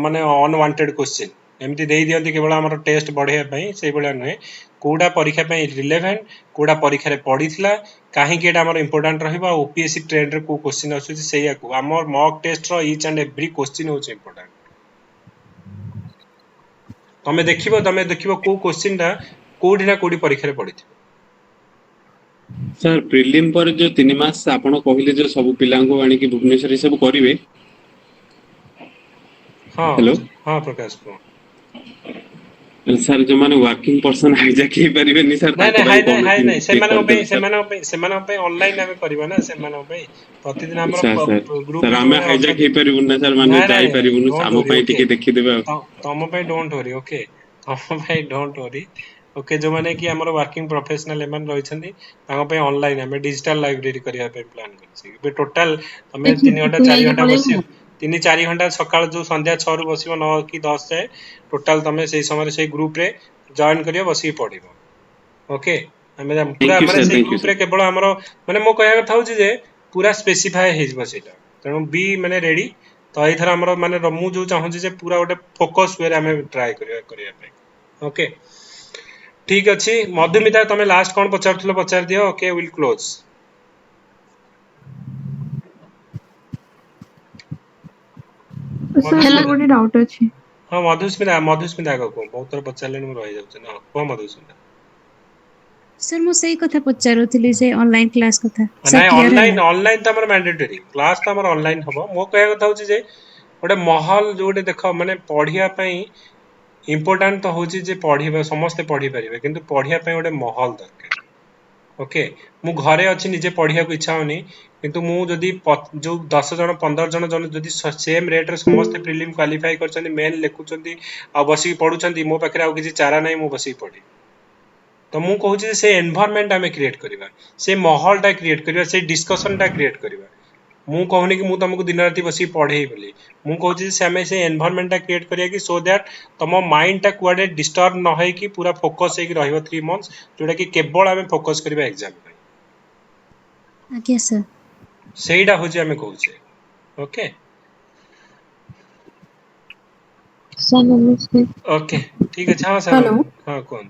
ମାନେ ଅନୱାଣ୍ଟେଡ୍ କ୍ୱେଶ୍ଚିନ୍ एमती दे दियंती केवल हमर टेस्ट बढ़िया पई से बळा नहे कोडा परीक्षा पई रिलेवेंट कोडा परीक्षा रे पड़ीथिला काहे कि एटा हमर इंपोर्टेंट रहबा ओपीएससी ट्रेंड रे को क्वेश्चन आसुची सेया को हमर मॉक टेस्ट रो ईच एंड एवरी क्वेश्चन होचे इंपोर्टेंट तमे देखिबो को क्वेश्चन टा कोडी ना कोडी परीक्षा रे पड़ीथि सर प्रिलिम पर जो 3 मास आपण कहले जो सब पिलांको आनी कि भुवनेश्वर सब करिवे हां हेलो हां प्रकाश को सर जो माने वर्किंग पर्सन हाइजैक हे परिबे नि सर हाय नहीं सेमानो पे ऑनलाइन हमें करबा ना सेमानो पे प्रतिदिन हमर ग्रुप सर हमें हाइजैक हे परिबु ना सर माने जाई परिबु न हम पे टिके देखि देबे तम पे डोंट वरी ओके तम पे डोंट वरी ओके जो माने कि हमर वर्किंग प्रोफेशनल एमन रहि छथि ताको पे ऑनलाइन हमें डिजिटल लाइब्रेरी करिया पे प्लान करछि बे टोटल हमें 3 घंटा 4 घंटा बसियो 3-4 घंटा सकाळ जो संध्या 6 रु बसियो 9 की 10 जाए टोटल तमे सेही समय से ग्रुप रे जॉइन करियो बसी पढिबो ओके हमें पूरा माने से ग्रुप रे केवल हमरो माने मो कहया कथा होची जे पूरा स्पेसिफाई हे जबो सेटा तणो बी माने रेडी तो एथरा हमरो माने मु जो चाहूची जे पूरा गोटे फोकस वे रे हमें ट्राई करिया पे ओके ठीक अछि मधुमिता तमे लास्ट कोन पचारथलो पचार दियो ओके विल क्लोज सर गोटे डाउट अछि हां मधुस्मिता को बहुत तरह पचारले न रहि जाउछ ना को मधुस्मिता सर मो सही कथा पचारुथिली से ऑनलाइन क्लास कथा नहीं ऑनलाइन त हमर मैंडेटरी क्लास त हमर ऑनलाइन हबो मो कहया कथा होची जे गोटे माहौल जोटे देखो माने पढिया पई इंपोर्टेंट तो होची जे पढिबा समस्त पढि परिबे किंतु पढिया पई गोटे माहौल दरकार ओके मु घरे अछि निजे पढिया को इच्छा होनी किंतु मु जदी जो 10 जन 15 जन जदी सेम रेट रे समस्त प्रीलिम क्वालीफाई करछन्ती मेन लेखुछन्ती आ बसी पढुछन्ती मो पाखरे आ किछि चारा नै मु बसी पढी तो मु कहू छी से एनवायरनमेंट हमें क्रिएट करबा से माहौल टा क्रिएट करबा से डिस्कशन टा क्रिएट करबा मु कहूनी कि मु तुमको दिन राति बसी पढेई बोली मु कहू छी से हमें से एनवायरनमेंट टा क्रिएट करिया कि सो दैट तम माइंड टा कुआडे डिस्टर्ब न होई कि पूरा फोकस हे कि रहइबो 3 मंथ्स जोटा कि केवल हमें फोकस करबा एग्जाम पे आज्ञा सर सेइडा हो जे हमें कहू छी ओके सर नमस्ते ओके ठीक है हां सर हां कोन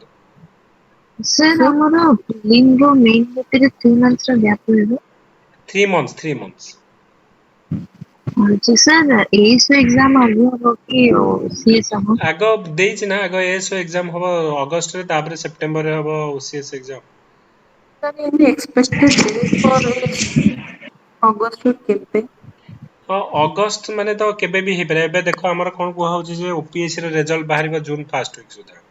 सर हमरा प्रीलिम रो मेन भितर 3 मंथ्स रो गैप होइबो 3 मंथ्स अच्छा सर एसओ एग्जाम आगो हो कि सीएस हो आगो देई छी ना आगो एसओ एग्जाम हो अगस्त रे तापर सितंबर रे हो CS exam sir in expected date for August केते अगस्त माने तो केबे भी हे परे एबे देखो हमर कोन को होची जे ओपीएससी रे रिजल्ट बाहरिबो जून फर्स्ट वीक सुधा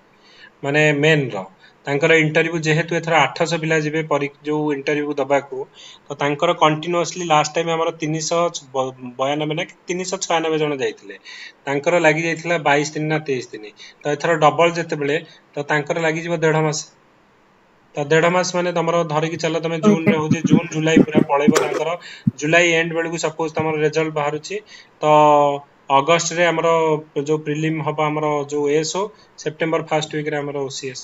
माने मेन रो तांकर इंटरव्यू जेहेतु एथरा 800 पिला जिबे जो इंटरव्यू दबा को तो तांकर कंटीन्यूअसली लास्ट टाइम हमर 392 ने 396 जन जाइथिले तांकर लागि जाइथिला 22 दिन ना 23 दिन तो एथरा डबल जते बेले तो तांकर लागि जिवो 1.5 मास तो 1.5 मास माने तमरो धरि कि चलो तमे जून रे हो जे जून जुलाई पूरा पळेबो तांकर जुलाई एंड बेल को सपोज तमरो रिजल्ट बाहरुची तो अगस्त रे हमरो जो प्रीलिम हबा हमरो जो एसओ सितंबर फर्स्ट वीक रे हमरो ओसीएस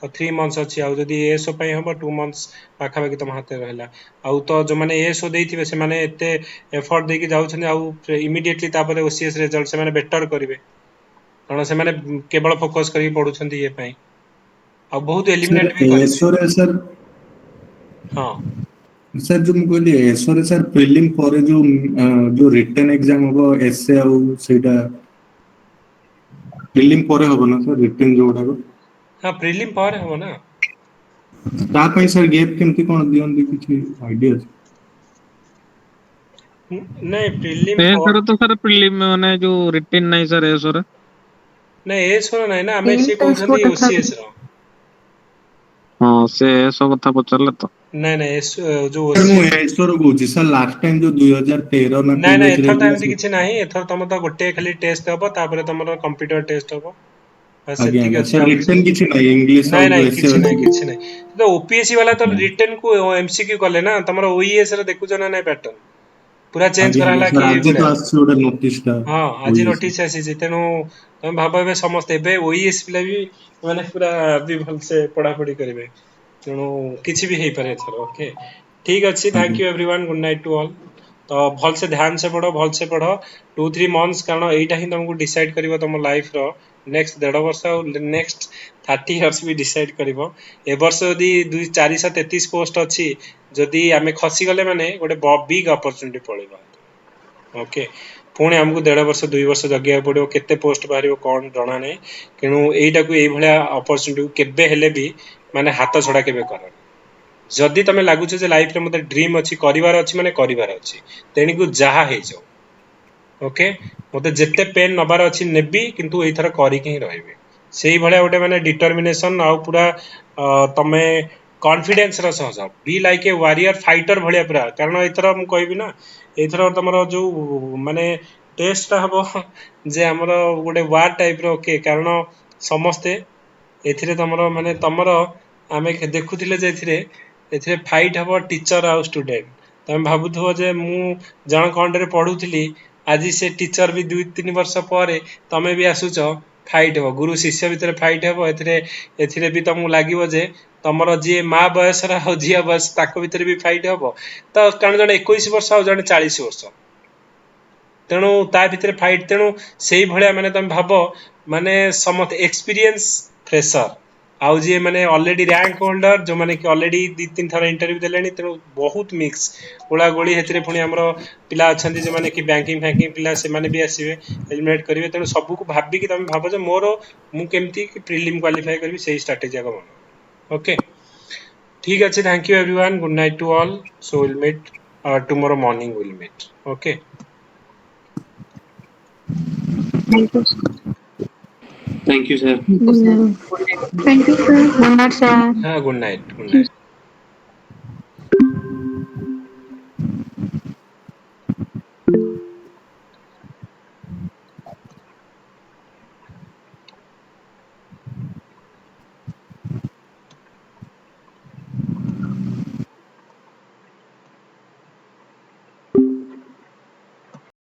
तो 3 मंथ्स अछि आ जदी एसओ पई हम 2 मंथ्स पाखा बाकी तम हाथे रहला आ तो जो माने एसओ देइथिबे से माने एते एफर्ट देकी जाउ छने आ इमीडिएटली तापर ओसीएस रिजल्ट से माने बेटर करिवे कारण से माने केवल फोकस करी पढु छथि ये पई आ बहुत एलिमिनेट भी करिवे एसओ रे सर हां सर जो कहली एसओ रे सर प्रीलिम पर जो रिटन एग्जाम हो एसए आ सेटा प्रीलिम पर हो ना सर रिटन जोडा को हां प्रीलिम पर हो ना ता पई सर गैप केमती कोन दियन किछि आईडिया नहीं प्रीलिम सर तो सर प्रीलिम माने जो रिटन नहीं सर एसओ रे नहीं एसओ नहीं ना हमें से कहउछथि ओसीएस रो हां से एसओ कथा पचरले तो नहीं एसओ जो एसओ रो कहउछि सर लास्ट टाइम जो 2013 ना नहीं एथर टाइम किछि नहीं एथर तम तो गोटे खाली टेस्ट हबो तापर तमरो कंप्यूटर टेस्ट हबो सेतिक अछि रिटन किछि नहीं इंग्लिश नहीं किछि नहीं तो ओपीएससी वाला तो रिटन को एमसीक्यू करले ना तमरो ओईएस रे देखु जना नहीं पैटर्न पूरा चेंज कराला कि आज तो आछि ओडा नोटिस ता हां आज नोटिस आसी जेतेनो तुम भाबबे समस्त एबे ओईएस पिला भी माने पूरा भी भल से पढ़ा पढ़ी करबे तेनो किछि भी हे पारे थरो ओके ठीक अछि thank you everyone good night to all तो भल से ध्यान से पढ़ो 2-3 मंथ्स कारण एटा ही तुमको डिसाइड करबो तुम लाइफ रो नेक्स्ट 1.5 वर्ष और नेक्स्ट 30 इयर्स भी डिसाइड करिवो ए वर्ष यदि 433 पोस्ट अच्छी जदि आमे खसी गले माने गोटे बिग अपॉर्चुनिटी पड़ेगा ओके पुणी आमको 1.5 वर्ष 2 वर्ष जगिया पड़ो केते पोस्ट बाहरियो कोन जणा नै किनु एटा को ए भलिया अपॉर्चुनिटी केबे हेले भी माने हाथ छडा केबे कर जदि तमे लागुछ जे लाइफ रे मते ड्रीम अछि करिवार अछि माने करिवार अछि तेनी को जहा हे जाओ ओके मते जेते पेन नबार अछि नेबी किंतु एथर करी के रहबे सेही भलिया गोटे माने डिटरमिनेशन आ पूरा तमे कॉन्फिडेंस रो सह be like a warrior fighter भलिया पूरा कारण एथर हम कहबी ना एथर तमरो जो माने टेस्ट हबो जे हमरो गोटे वार टाइप रो ओके कारण समस्ते एथिरे तमरो माने तमरो आमे देखुथिले जे एथिरे फाइट हबो टीचर आ स्टूडेंट तमे भाबुथबो जे मु जण खंडरे पढुथिली आज से टीचर भी 2-3 वर्ष पर तमे भी आसुच फाइट हो गुरु शिष्य भितर फाइट हो एथिरे भी तुमको लागिवो जे तमरो जे माँ बयस रा हो झिया बयस ताको भितर भी फाइट हो तो कारण जने 21 वर्ष और जने 40 वर्ष तेणु ता भितर फाइट तेणु सेही भलिया माने तुम भाबो माने समत एक्सपीरियंस फ्रेशर आउ जे माने ऑलरेडी रैंक होल्डर जो माने कि ऑलरेडी 2-3 थर इंटरव्यू देलेनी तेणु बहुत मिक्स गोला गोली हेतरे पुणी हमरो पिला अछंती जे माने कि बैंकिंग फैंकिंग पिला से माने भी आसीबे एलिमिनेट करिवे तेणु सबु को भाबी कि तुम भाबो जे मोरो मु केमती कि प्रीलिम क्वालीफाई करबी सेही स्ट्रेटजी आगो मन ओके ठीक अछि thank you everyone good night to all so will meet tomorrow morning will meet okay thank you sir thank you sir good night sir हाँ गुड नाइट